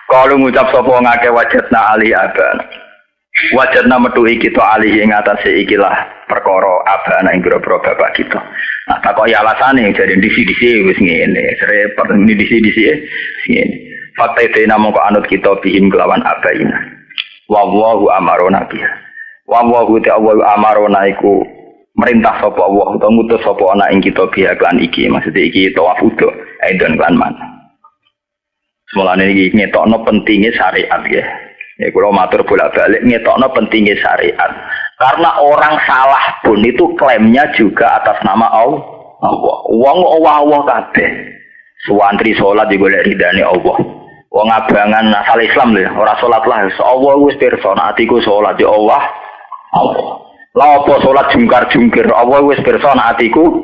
Kalau ngucap sapa ngake wajadna ali aban. Wajadna metuhi kita ali ing atase ikilah perkara abana ing boro-boro bapak kita. Nah takoki alasane jadi disi-disi wis ngene. Repot disi-disi ngene. Fakta itu namung kok anut kita bihim kelawan abaina. Wallahu amarona biha. Wallahu ta'ala amarona iku merintah sapa Allah utawa ngutus sapa ana ing kita biha klan iki. Maksudnya iki tawaf udo aidon klan mana. Mulane iki ngetokno pentingnya syariat ya. Ya kula matur bolak-balik ngetokno pentingnya syariat. Karena orang salah pun itu klaimnya juga atas nama Allah. Wong Allah kabeh. Suwantri salat digolek ridane Allah. Wong abangan asal Islam lho, ora salat lah. Allah wis pirsa atiku salat ya Allah. Lah apa salat jungkar-jungkir Allah wis pirsa atiku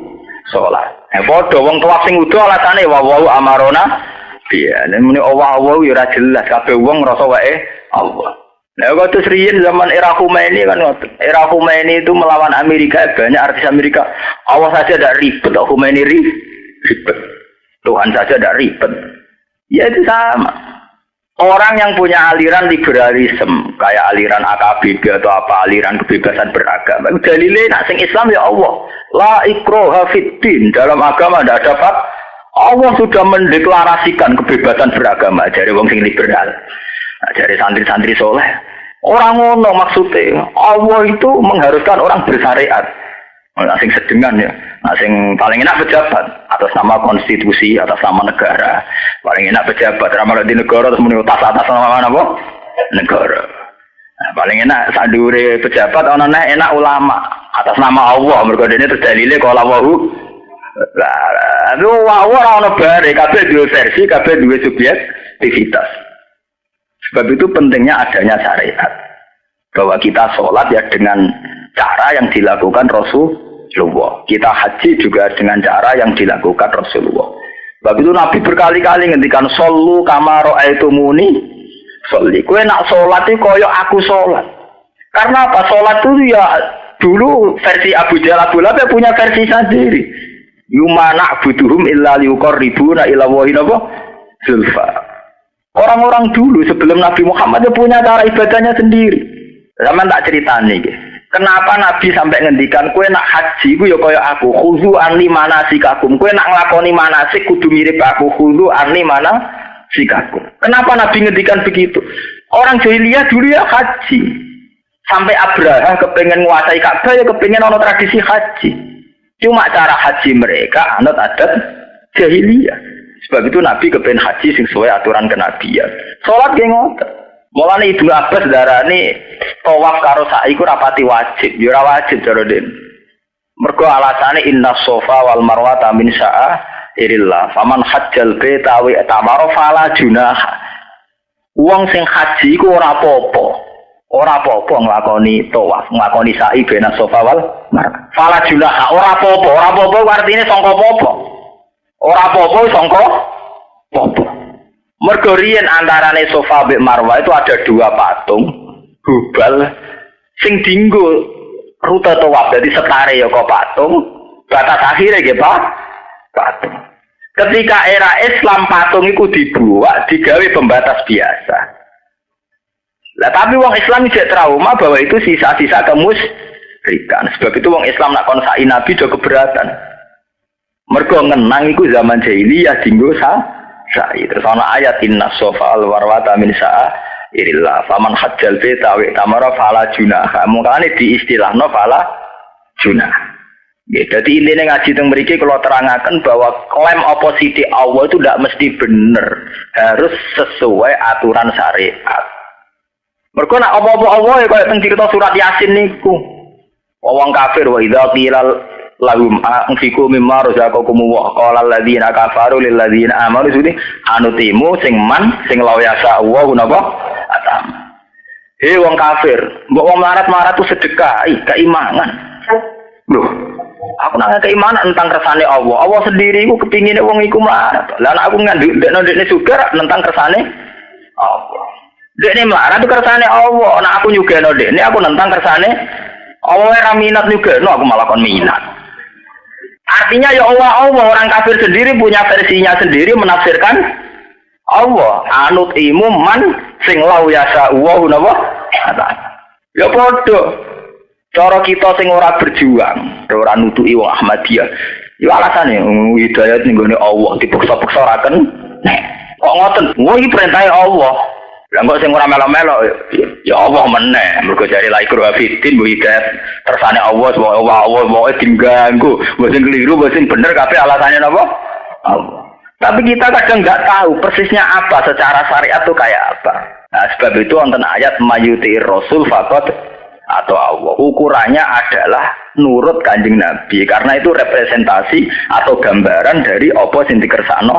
salat. Padha wong tuwak sing udo alasane wa amarona. Iya, nek muni Allah ya ora jelas kabeh wong ngrasa wae Allah. Nah, waktu serius zaman era Khomeini kan, era Khomeini itu melawan Amerika, banyak artis Amerika. Allah saja tidak ribet, Khomeini ribet. Tuhan saja tidak ribet. Ya itu sama. Orang yang punya aliran liberalisme, kayak aliran AKBB atau apa, aliran kebebasan beragama. Dalilnya nak sing Islam ya Allah. La ikraha fiddin, dalam agama tidak dapat. Allah sudah mendeklarasikan kebebasan beragama dari wong sing liberal. Dari santri-santri soleh. Orang ngono maksudnya Allah itu mengharuskan orang bersyariat. Sing sedengan ya. Sing paling enak pejabat atas nama konstitusi, atas nama negara. Paling enak pejabat ramal di negara terus muni atas nama apa? Negara. Paling enak sadure pejabat ana enak ulama atas nama Allah. Mergo dene dalile kala wahu. Lah, itu ora ono bare, kabeh duwe versi, kabeh duwe subjektivitas. Sebab itu pentingnya adanya syariat. Bahwa kita sholat ya dengan cara yang dilakukan Rasulullah. Kita haji juga dengan cara yang dilakukan Rasulullah. Sebab itu Nabi berkali-kali ngendikan shollu kama ra'aitumuni sholli. Kowe nak sholat iki kaya aku sholat. Karena apa? Sholat itu ya dulu versi Abu Jahal Abu Lahab punya versi sendiri. Yumana butuhum illa liuqarribuna ila wahina zulfa. Orang-orang dulu sebelum Nabi Muhammad punya cara ibadahnya sendiri. Zaman tak cerita nih, Kenapa Nabi sampai ngendikan kowe nak haji ku ya kaya aku, khudu anli manasikakum. Kowe nak nglakoni manasik kudu mirip aku, khudu anli manasikakum. Kenapa Nabi ngendikan begitu? Orang jahiliyah dulu ya haji. Sampai Abraha kepengen menguasai Ka'bah ya kepengen ana tradisi haji. Cuma cara haji mereka anut adat jahiliyah. Sebab itu Nabi kepengen haji sing sesuai aturan kenabian. Salat ge ngoten. Mulane Ibnu Abbas darani tawaf karo sa'i ku rapati wajib, ya ora wajib cara den. Mergo alasane inna sofa wal marwa min sya'airillah. Faman hajjal baita wa tamara fala junaha. Wong sing haji ku ora apa-apa. Ora apa-apa nglakoni tawaf, nglakoni sa'i bena sofa wal marwa. Fala junaha, ora apa-apa. Ora apa-apa artine sangka apa? Ora apa-apa sangka apa? Mergo riyen antarane Safa mbek Marwah itu ada dua patung Hubal sing dienggo rute tawaf. Dadi setare ya kok patung, batas akhire nggih Pak. Patung. Ketika era Islam patung iku dibuat digawe pembatas biasa. Lah tapi wong Islam tidak trauma bahwa itu sisa-sisa kemusyrikan. Sebab itu wong Islam nak kon sa'i Nabi do keberatan. Mergo ngenang iku zaman jahiliyah dienggo sa'i. Terus ana ayat inna sofa al warwata min sya'airillah faman hajjal baita wa tamara fala junaha. Mungkane diistilahno fala junah. Nggih, dadi intine ngaji teng mriki kula terangaken bahwa klaim oposisi Allah itu tidak mesti bener, harus sesuai aturan syariat. Mergo nek apa-apa Allah ya kaya teng cerita surat Yasin niku. Wong kafir wa idza qila lahum anfiqu mimma razaqakum wa qala alladziina kafaru lil ladziina amanu sudi anutimu sing man sing law yasa wa napa atam. Wong kafir, mbok wong melarat-melarat tu sedekah, keimanan. Loh, aku nang keimanan tentang kersane Allah. Allah sendiri iku kepingine wong iku melarat. Lah aku ndekne juga tentang kersane Allah. Dekne melarat tu kersane Allah. Nek aku nyugeno dekne aku nentang kersane Allah ora minat nyugeno aku malah kon minat. Artinya ya Allah orang kafir sendiri punya versinya sendiri menafsirkan Allah anut imu man sing lau yasa wa napa ya padha cara kita sing ora berjuang ora nutuki wong Ahmadiyah ya alasane hidayat ning gone Allah dipaksa-paksa ora kok ngoten iki perintahe Allah. Lah kok sing ora melo-melo ya Allah meneh mergo jare la ikru hafidin bu hidayat tersane Allah Allah diganggu mbok sing keliru mbok sing bener kabeh alasane napa Allah. Tapi kita kadang enggak tahu persisnya apa secara syariat itu kayak apa. Nah, sebab itu wonten ayat mayutir rasul faqat atau Allah. Ukurannya adalah nurut Kanjeng Nabi karena itu representasi atau gambaran dari apa sing dikersakno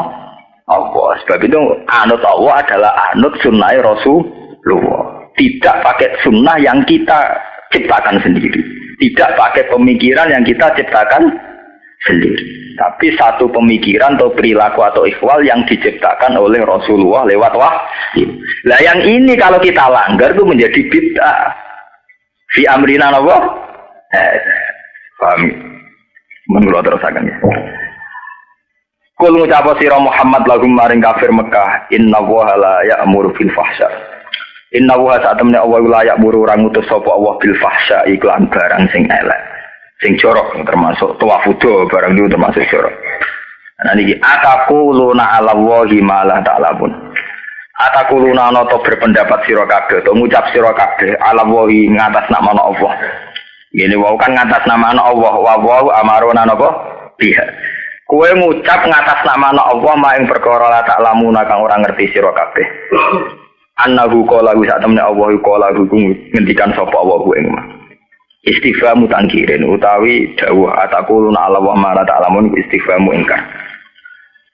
Allah. Sebab itu anut Allah adalah anut sunnah Rasulullah. Tidak pakai sunnah yang kita ciptakan sendiri. Tidak pakai pemikiran yang kita ciptakan sendiri. Tapi satu pemikiran atau perilaku atau ikhwal yang diciptakan oleh Rasulullah lewat wahyu. Lah yang ini kalau kita langgar itu menjadi bid'ah. Fi amrina apa? Paham? Menurut terusakan ya. Kul ngucapa sira Muhammad lahum maring kafir Mekah inna wa la ya'muru bil fahsya. Inna wa sa'tamna Allah la ya'muru ora ngutus sapa Allah bil fahsya iklan barang sing elek. Sing jorok termasuk tawafudo barang itu termasuk jorok. Nah niki ataquluna 'ala Allahi ma la ta'lamun. Ataquluna ana to berpendapat sira kabeh to ngucap sira kabeh 'ala Allahi ngatas nama Allah. Ngene wae kan ngatas nama Allah wa amaruna napa? Biha. Kowe ngucap ngatas nama Allah maing perkara la ta'lamuna kang ora ngerti sira kabeh. Annahu qala sak temne Allah qala ngendikan sapa Allah ing mah. Istighfamu tangkirin utawi dawuh ataquluna 'ala wa ma la ta'lamun istighfamu ingkar.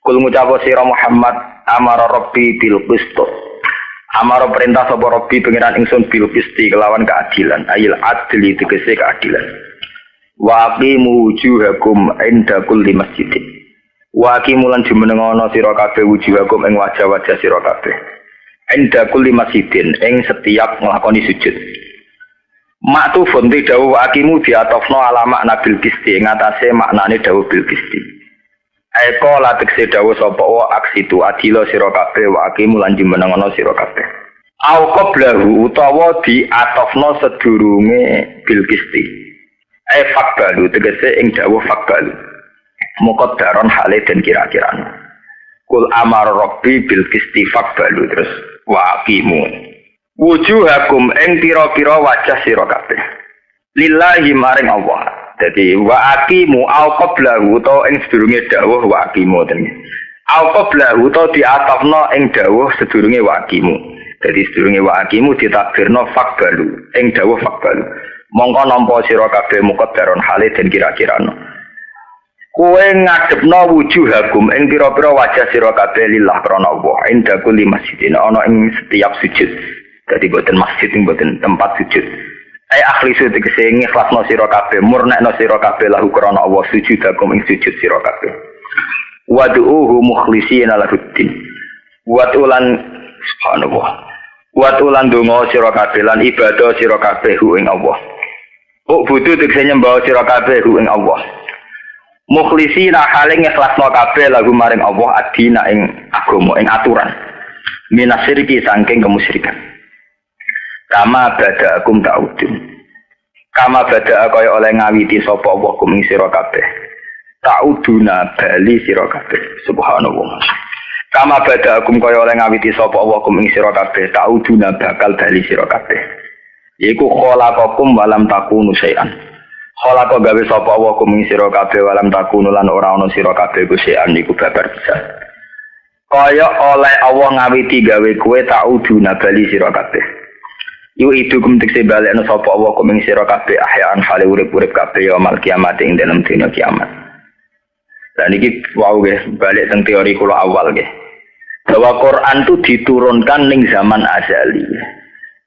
Kul ngucap sira Muhammad amara rabbi bil qist. Amara perintah sapa rabbi pengiran ingsun bil qisti kelawan keadilan. Ayil adli tegese keadilan. Wa aqimu wujuhakum inda kulli masjidin. Wa aqimu lan jumenengono sira kabeh wujuhakum ing wajah-wajah sira kabeh. Inda kulli masjidin ing setiap nglakoni sujud. Maktufun te dawuh wa aqimu diatofno alamak nabil qisti ing atase maknane dawuh bil qisti. Eko la tekse dawuh sapa wa aksitu adila sira kabeh wa aqimu lan jumenengono sira kabeh. au qablahu utawa diatofno sedurunge bil kisti fakbalu tegese ing dawuh fakbalu muqaddaron hale den kira-kirane kul amar rabbi bil kisti fakbalu terus waqimu wujuhakum ing pira-pira wajah sira kabeh lillahi maring Allah. Jadi waqimu au qablahu utawa ing sedurunge dawuh waqimu ten au qablahu utawa diatofno ing dawuh sedurunge waqimu. Jadi sedurunge waqimu ditakdirno fakbalu ing dawuh fakbalu mongko nampa sira kabeh muqaddaron hale den kira-kirane kowe ngadepno wujuhakum ing pira-pira wajah sira kabeh lillah krana Allah inda kulli masjidin ana ing setiap sujud. Dadi boten masjid boten tempat sujud. Ai akhlisu tegese ngikhlasno sira kabeh murnekno sira kabeh lahu krana Allah sujudakum ing sujud sira kabeh. Wad'uhu mukhlishina lahuddin. Watulan subhanallah. Watulan donga sira kabeh lan ibadah sira kabeh ing Allah. Butuh tegese nyembah sira kabeh ing Allah. Mukhlishina hale ngikhlasno kabeh lahu maring Allah adina ing agama ing aturan. Minasirki saking kemusyrikan. Kama bada'akum ta'udun. Kama bada'a kaya oleh ngawiti sapa Allah kum ing sira kabeh. Ta'uduna bali sira kabeh. Subhanallah. Kama bada'akum kaya oleh ngawiti sapa Allah kum ing sira kabeh. Ta'uduna bakal bali sira kabeh. Iku khalaqakum walam takunu syai'an. Khalaqa gawe sapa Allah kum ing sira kabeh walam takunu lan ora ana sira kabeh ku syai'an iku babar bisa. Kaya oleh Allah ngawiti gawe kowe ta'uduna bali sira kabeh. Yu itu kumtik sebalekno sapa Allah kuming sira kabeh ahyaan hale urip-urip kabeh ya mal kiamat ing dalam dina kiamat. Lah niki wau nggih balik teng teori kula awal nggih. Bahwa Quran itu diturunkan ning zaman azali.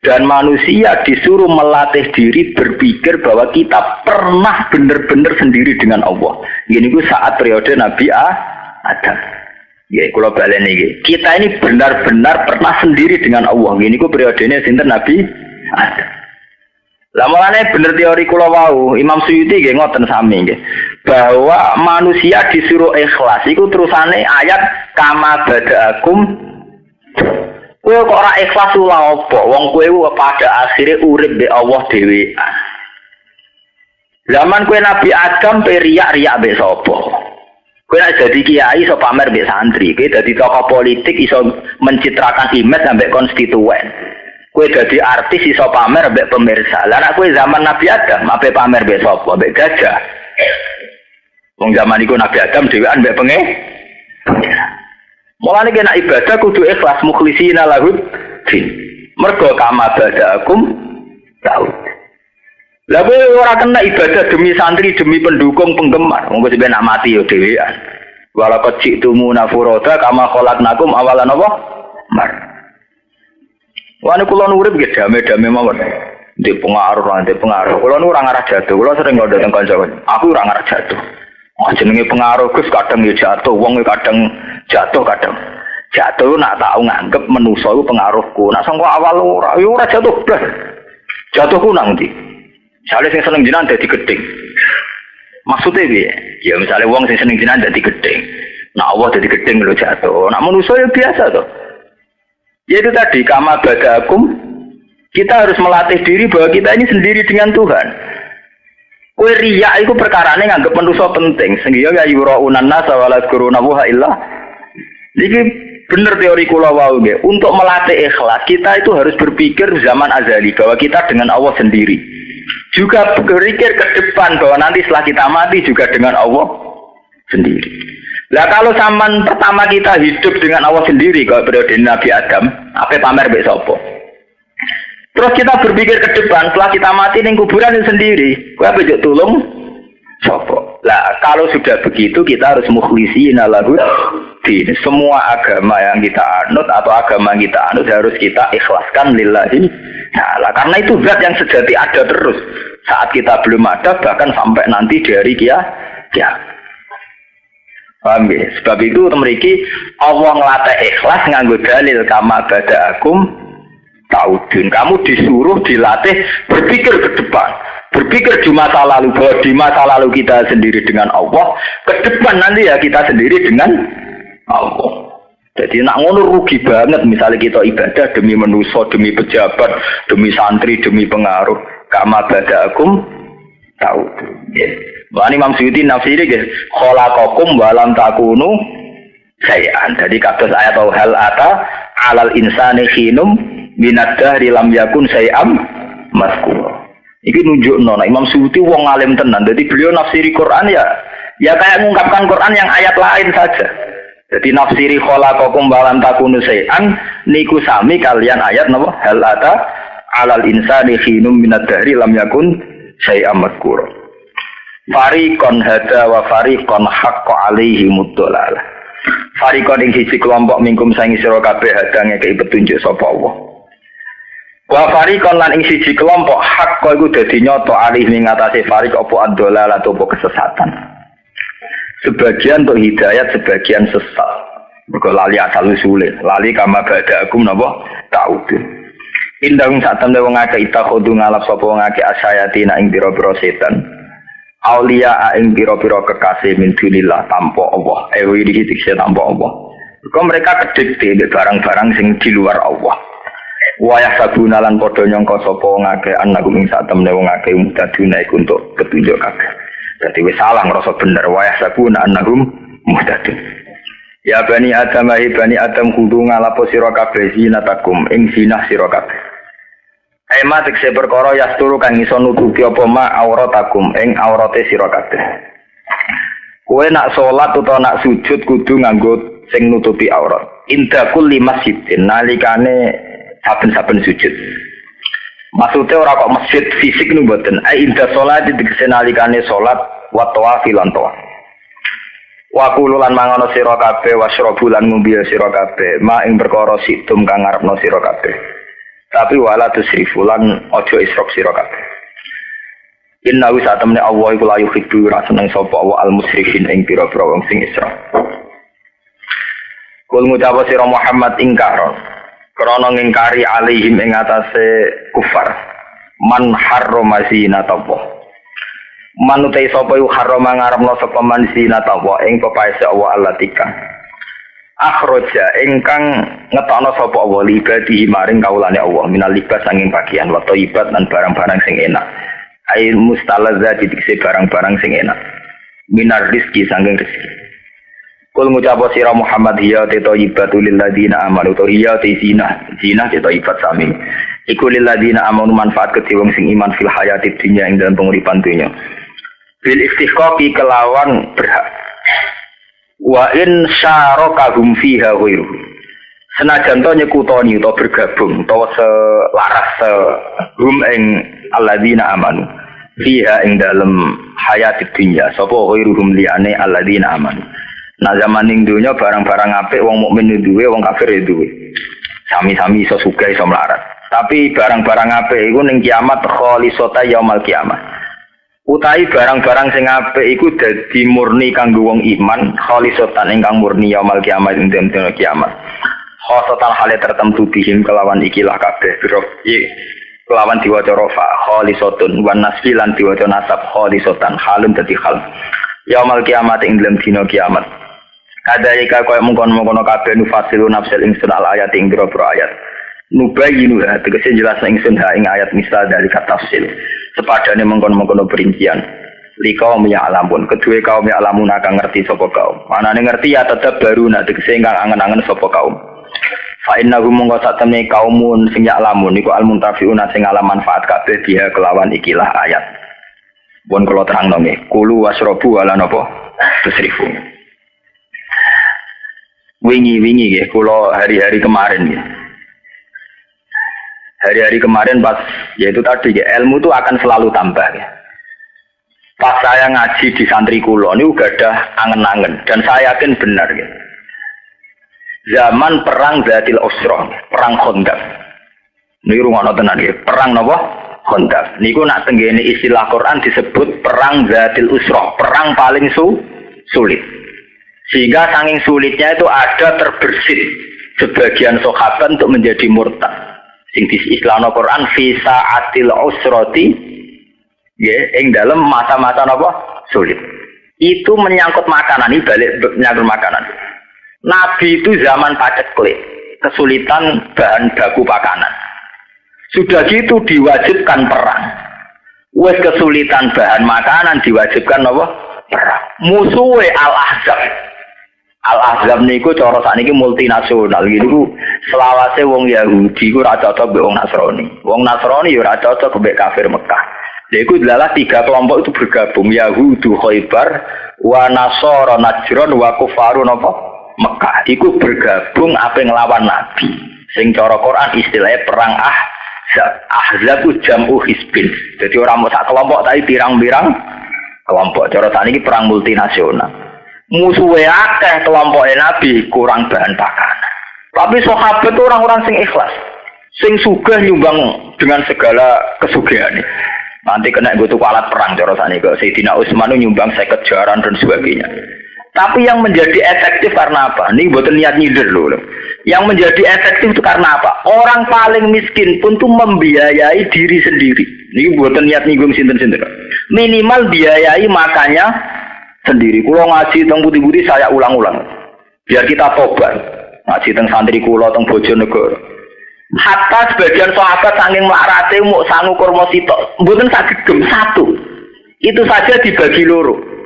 Dan manusia disuruh melatih diri berpikir bahwa kita pernah benar-benar sendiri dengan Allah. Gini ku saat periode Nabi Adam. Ya, kalau balen ini, kita ini benar-benar pernah sendiri dengan Allah. Ini ku periodenya sinten Nabi Adam. Lah mulane bener teori kula wau, Imam Suyuti nggih ngoten sami nggih. Bahwa manusia disuruh ikhlas iku terusane ayat kama badaakum. Kowe kok ora ikhlas lha apa? Wong kowe pada akhire urip mbek Allah dhewe. Zaman kowe Nabi Adam pe riak-riak mbek sapa? Kowe nek dadi kiai iso pamer mbek santri, kowe dadi tokoh politik iso mencitrakan image sampai konstituen. Kowe dadi artis iso pamer mbek pemirsa. Lah nek kowe zaman Nabi Adam ape pamer mbek sapa? Mbek gajah. Wong zaman iku Nabi Adam dhewean mbek pengen. Mulane kena ibadah kudu ikhlas mukhlishina lahud din. Mergo kama badakum tahu. Lah kowe ora kena ibadah demi santri, demi pendukung, penggemar. Monggo sampeyan nak mati yo dhewean. Walaqad ji'tumu nafuroda kama khalaqnakum awalan apa? Mar. Wani kula urip nggih dame-dame mawon. Ndek pengaruh. Kula nu ora ngarah jatuh. Kula sering ngono teng kanca. Aku ora ngarah jatuh. Oh jenenge pengaruh Gus kadang yo jatuh, wong kadang jatuh kadang. Jatuh nak tau nganggep manusa iku pengaruhku. Nak sangko awal ora jatuh blas. Jatuhku nang ndi? Misalnya sing seneng jinan dadi gedeng. Maksudnya piye? Ya misalnya wong sing seneng jinan dadi gedeng. Nah Allah dadi gedeng lho jatuh. Nak manusa ya biasa to. Ya itu tadi kama badakum kita harus melatih diri bahwa kita ini sendiri dengan Tuhan. Kowe riya iku perkarane nganggep manusa penting. Sehingga ya yuraunan nas wala yadhkuruna wa illa. Niki bener teori kula wau nggih. Untuk melatih ikhlas kita itu harus berpikir zaman azali bahwa kita dengan Allah sendiri. Juga berpikir ke depan bahwa nanti setelah kita mati juga dengan Allah sendiri. Lah kalau zaman pertama kita hidup dengan Allah sendiri kalau periode Nabi Adam, apa pamer mbek sapa? Terus kita berpikir ke depan setelah kita mati ning kuburan sendiri, kowe apa njuk tulung sapa? Lah kalau sudah begitu kita harus mukhlishina lahu din. Semua agama yang kita anut atau agama yang kita anut harus kita ikhlaskan lillahi ta'ala. Karena itu zat yang sejati ada terus. Saat kita belum ada bahkan sampai nanti dari kiamat. Paham ya? Sebab itu memiliki Allah ngelatih ikhlas nganggo dalil kama badaakum taudun. Kamu disuruh dilatih berpikir ke depan, berpikir di masa lalu bahwa di masa lalu kita sendiri dengan Allah, ke depan nanti ya kita sendiri dengan Allah. Jadi nak ngono rugi banget misalnya kita ibadah demi manusia, demi pejabat, demi santri, demi pengaruh. Kama bada'akum tahu. Wah Imam Suyuti nafsiri nggih khalaqakum wa lam takunu syai'an. Jadi kados ayat hal ata 'alal insani khinum minad dahri lam yakun syai'am mazkur. Iki nunjukno Imam Suyuti wong alim tenan. Jadi beliau nafsiri Quran ya kayak mengungkapkan Quran yang ayat lain saja. Jadi nafsiri khalaqakum wa lam takunu syai'an niku sami kalian ayat napa hal ata 'alal insani khinum minad dahri lam yakun syai'am mazkur. Fariqon hada wa fariqon haqqa alaihi muddalalah. Fariqon ing siji kelompok mingkum sangi sira kabeh hadange kei petunjuk sapa Allah. Wa fariqon lan ing siji kelompok haqqa iku dadi nyata alih ning atase fariq apa ad-dalalah apa kesesatan. Sebagian untuk hidayat, sebagian sesat. Mergo lali asal usule, lali kama bada'akum napa ta'udun. Indahum sak temne wong akeh itakhudu ngalap sapa wong akeh asyayatina ing pira-pira setan. Aulia ing pira-pira kekasih min dunillah tanpa Allah. Ewe iki dikse tanpa Allah. Mergo mereka kedikte barang-barang sing di luar Allah. Wayah sabuna lan padha nyangka sapa wong akeh annagum ing sak temne wong akeh mutaduna iku untuk petunjuk kabeh. Dadi wis salah ngrasa bener wayah sabuna annahum muhtadun. Ya bani Adam kudu ngalapo sira kabeh zinatakum ing zinah sira kabeh. Ema tekse perkara yasturu kang iso nutupi apa ma auratakum ing aurate sira kabeh. Kowe nak salat utawa nak sujud kudu nganggo sing nutupi aurat. Inda kulli masjidin nalikane saben-saben sujud. Maksudnya ora kok masjid fisik nu mboten. Inda salat dikse nalikane salat wa tawaf lan tawaf. Wa kululan mangono sira kabeh wasrobu lan ngombe sira kabeh ma ing perkara situm kang ngarepno sira kabeh. Tapi wala tusrifu lan aja israf sira kabeh. Inna wa satamne Allah iku la yuhibbu seneng sapa wa al musrifin ing pira-pira wong sing israf. Kul ngucap sira Muhammad ingkar. Krana ngingkari alaihim ing atase kufar. Man harrama zinatallahi. Manutai sapa yu harrama ngarepno sapa man zinatallahi ing pepaese Allah allatika. Akhraja ingkang ngetokno sapa Allah libadi maring kaulane Allah minal libas sanging pakaian wa thayyibat lan barang-barang sing enak. Air mustalazza dikse barang-barang sing enak. Minar rizki sanging rezeki. Kul ngucap sira Muhammad hiya thayyibatul lil ladina amanu hiya zina thayyibat sami. Iku lil ladina amanu manfaat kedhe wong sing iman fil hayatid dunya ing dalam penguripan dunya. Bil istiqaqi kelawan berhak. Wa in syarakahum fiha ghairu. Senajan to nyekutoni utawa bergabung utawa selaras hum ing alladzina amanu fiha ing dalem hayatid dunya sapa ghairuhum liyane alladzina amanu. Nah zaman ning dunya barang-barang apik wong mukmin duwe, wong kafir duwe. Sami-sami iso sugih iso melarat. Tapi barang-barang apik iku ning kiamat khalisata yaumil kiamah. Utahi barang-barang sing apik iku dadi murni kanggo wong iman, khalisatan ingkang murni yaumil kiamah ing dina kiamat. Khosatan hale tertentu bihim kelawan ikilah kabeh biro kelawan diwaca rafa khalisatun wan nasfilan diwaca nasab khalisatan halun dadi hal. Yaumil kiamat ing dalam dina kiamat. Kadaika koyo mungkon-mungkon kabeh nufasilu nafsil ingsun al ayat ing boro-boro ayat. Nubayinu tegese jelas ingsun ing ayat misal dari tafsil. Sepadane mungkon-mungkon perincian. Likaum ya alamun, kedue kaum ya alamun akan ngerti sapa kaum. Manane ngerti ya tetep baru tegese ingkang angen-angen sapa kaum. Fa innahum mungko satemene kaumun sing ya alamun iku al muntafiuna sing ala manfaat kabeh dia kelawan ikilah ayat. Pun kula terangno nggih, kulu wasrobu ala napa tusrifu. Wingi-wingi nggih kula hari-hari kemarin nggih. Hari-hari kemarin pas yaitu tadi ya, ilmu itu akan selalu tambah ya. Pas saya ngaji di santri kula niku gadah angen-angen dan saya yakin benar ya. Zaman perang Zatil Usra, perang Khandaq. Niku rungono tenan ya, perang napa? Khandaq. Niku nak tenggene istilah Quran disebut perang Zatil Usra, perang paling sulit. Sehingga saking sulitnya itu ada terbersit sebagian sahabat untuk menjadi murtad. Sing diistilahno Quran fi sa'atil usrati ya ing dalam masa-masa napa sulit. Itu menyangkut makanan, ini balik menyangkut makanan. Nabi itu zaman paceklik, kesulitan bahan baku pakanan. Sudah gitu diwajibkan perang. Wes kesulitan bahan makanan diwajibkan apa? Perang. Musuhe Al-Ahzab. Al-Ahzab niku cara sakniki multinasional. Niku selawase wong Yahudi ku ora cocok mbek wong Nasrani. Wong Nasrani ya ora cocok mbek kafir Mekah. Lha iku adalah 3 kelompok itu bergabung, Yahudu Khaybar, wa Nasara Najran wa Kufaru napa? Mekah. Iku bergabung ape nglawan Nabi. Sing cara Quran istilahnya perang Ahzab ku jam'u hizbin. Jadi orang mau sak kelompok tapi pirang-pirang kelompok. Cara sakniki perang multinasional. Musuhe akeh kelompoknya Nabi kurang bahan pakanan. Tapi sahabat itu orang-orang sing ikhlas. Sing sugih nyumbang dengan segala kesugihan. Nanti kena tuku alat perang cara sakniki. Sayyidina Utsman nyumbang 50 jaran dan sebagainya. Tapi yang menjadi efektif karena apa? Ini buatan niat nyindir loh. Yang menjadi efektif itu karena apa? Orang paling miskin pun tuh membiayai diri sendiri. Ini buatan niat nyinggung sinten-sinten. Minimal biayai makannya sendiri. Kalau ngaji teng putih-putih saya ulang-ulang. Biar kita tobat. Ngaji teng santri kula teng Bojonegoro. Hatta sebagian sahabat saking mlarate mau sangu kurma sitok. Mboten saged satu. Itu saja dibagi loro.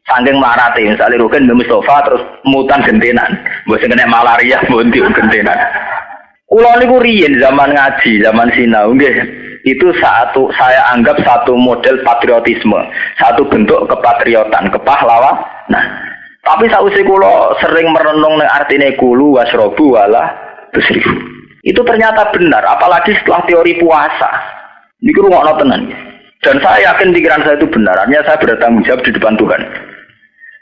Saking marate misalnya Rukin Mbak Mustafa terus mutan gentenan, mbok sing kena malaria mbok gentenan. Kula niku riyen zaman ngaji, zaman sinau nggih. Itu saya anggap satu model patriotisme, satu bentuk kepatriotan, kepahlawan. Nah, tapi sausé kula sering merenung ning artine kulu wasrobu wala tusrifu. Itu ternyata benar, apalagi setelah teori puasa. Niku rungokno tenan. Dan saya yakin pikiran saya itu benar, artinya saya bertanggung jawab di depan Tuhan.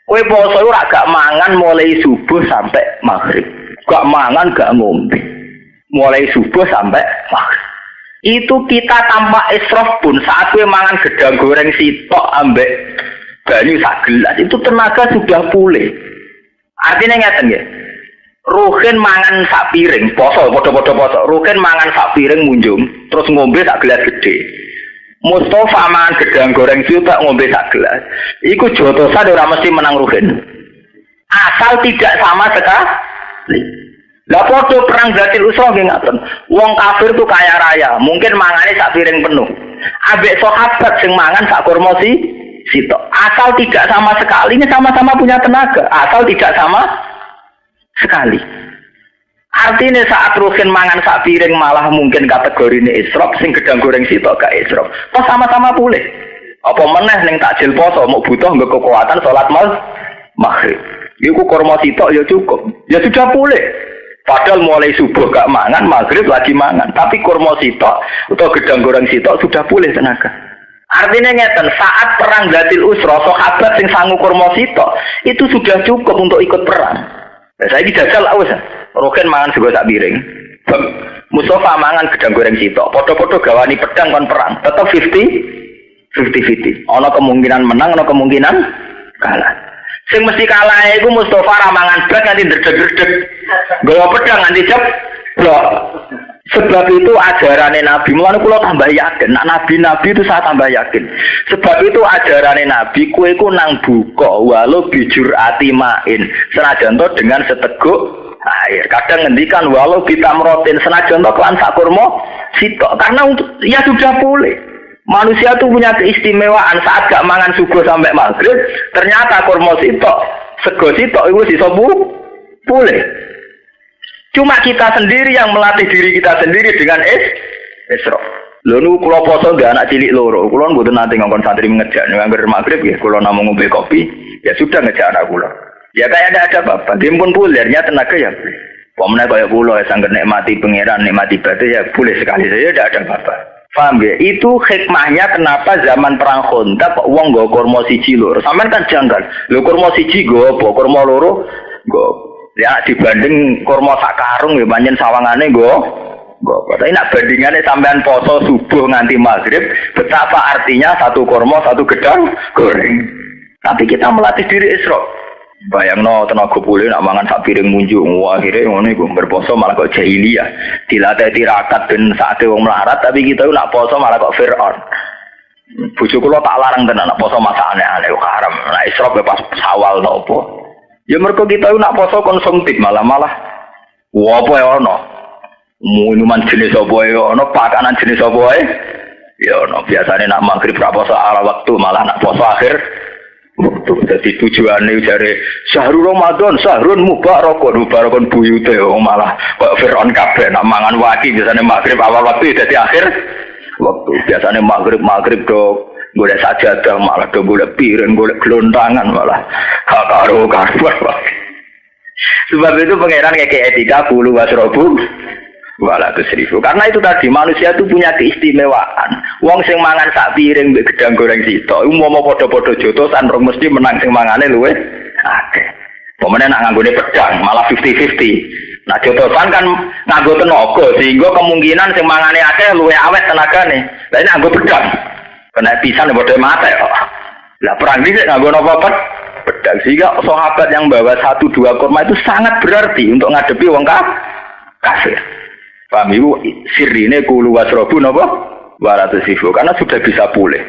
Kowe poso ora gak mangan mulai subuh sampai maghrib. Gak mangan, gak ngombe. Mulai subuh sampai maghrib. Itu kita tanpa israf pun saat kowe mangan gedang goreng sitok ambek banyu sak gelas itu tenaga sudah pulih. Artinya ngeten nggih. Ruhin mangan sak piring, poso padha-padha poso. Ruhin mangan sak piring munjung, terus ngombe sak gelas gede. Mustafa mangan gedang goreng sitok ngombe sak gelas. Iku jotosan ora mesti menang Ruhin. Asal tidak sama sekali. Lah padha perang Zatil Usra nggih ngaten. Wong kafir tuh kaya raya, mungkin mangane sak piring penuh. Ambek sahabat sing mangan sak kurma sitok. Asal tidak sama sekali, ini sama-sama punya tenaga. Asal tidak sama sekali. Artinya saat Ruhin mangan sak piring malah mungkin kategori ini israf, sing gedang goreng sitok gak israf. Toh sama-sama pulih. Apa meneh ning takjil poso mau butuh nggo kekuatan salat maghrib. Iku kurma sitok ya cukup. Ya sudah pulih. Padahal mulai subuh gak mangan, maghrib lagi mangan. Tapi kurma sitok atau gedang goreng sitok sudah pulih tenaga. Artinya ngeten, saat perang Zatil Usra, sahabat sing sangu kurma sitok itu sudah cukup untuk ikut perang. Nah, saya dijajal awes. Rukin mangan sego sak piring. Mustafa mangan gedang goreng sitok. Podo-podo gawani pedang kon perang. Tetap 50-50. Ana kemungkinan menang, ana kemungkinan kalah. Sing mesti kalah iku Mustafa ra mangan blas nganti ndredeg-ndredeg. Nggawa pedang nganti ceblok. Sebab itu ajarannya Nabi, mulane kula tambah yakin, nabi-nabi itu saya tambah yakin. Sebab itu ajarannya Nabi, kue ku nang buka walau bijur atimain, senajan to dengan seteguk air. Kadang ngendikan walau kita merotin senajan to kelan sak kurma sitok, karena untuk ya sudah pulih. Manusia itu punya keistimewaan saat gak mangan subuh sampai maghrib, ternyata kurma sitok, sego sitok itu sisa pulih. Cuma kita sendiri yang melatih diri kita sendiri dengan israf. Lho nu kula poso nggak anak cilik loro. Kula mboten nate ngongkon santri ngejak nganggur maghrib ya kula namung ngombe kopi, ya sudah ngejak anak kula. Ya kayak ada apa-apa. Dia pun pulernya tenaga ya. Pemene kaya kula sangat nikmati pangeran, nikmati ibadah ya boleh sekali saja tidak ada apa-apa. Paham ya? Itu hikmahnya kenapa zaman perang Khandaq kok wong nggo kurma siji loro. Sampeyan kan janggal. Lho kurma siji nggo apa? Kurma loro nggo ya dibanding kurma sak karung ya pancen sawangane nggo. Tapi nak bandingannya sampean poso subuh nganti maghrib, betapa artinya satu kurma satu gedang goreng. Tapi kita melatih diri israf. Bayangno tenaga pulih nak mangan sak piring munjung, wah akhirnya ngono iku berposo malah kok jahiliyah. Dilatih tirakat ben saate wong melarat, tapi kita nak poso malah kok Firaun. Bojo kula tak larang tenan nak poso masak aneh-aneh haram. Nah israf pas sawal to apa. Ya mergo kita nak poso konsumtif malah wah apa ya ono. Minuman jenis apa ya ono, pakanan jenis apa ya. Ya ono biasane nak maghrib ra poso ala waktu malah nak poso akhir waktu. Dadi tujuane jare syahrul Ramadan, syahrun mubarakun buyute malah kok Firaun kabeh nak mangan waki biasane maghrib awal waktu dadi akhir waktu. Biasane maghrib do golek sajadah malah do golek piring, golek glontangan malah karo sebab itu pangeran kayak etika bulu wasrobu wala tusrifu. Karena itu tadi manusia itu punya keistimewaan. Wong sing mangan sak piring mbek gedang goreng sitok, umpama padha-padha jotosan rong mesti menang sing mangane luwe akeh. Pemene nak nganggone pedang malah 50-50. Nah jotosan kan nganggo tenaga sehingga kemungkinan sing mangane akeh luwe awet tenagane. Lah ini nganggo pedang. Kena pisan padha mate kok. Lah perang iki nganggo napa pedang sehingga sahabat yang bawa 1-2 kurma itu sangat berarti untuk ngadepi wong kafir. Paham ibu sirine kulu wasrobu napa waratusifu karena sudah bisa pulih.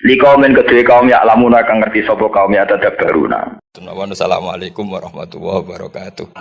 Likaumin kedua kaum ya lamuna kang ngerti sapa kaum ya tadabbaruna. Assalamualaikum warahmatullahi wabarakatuh.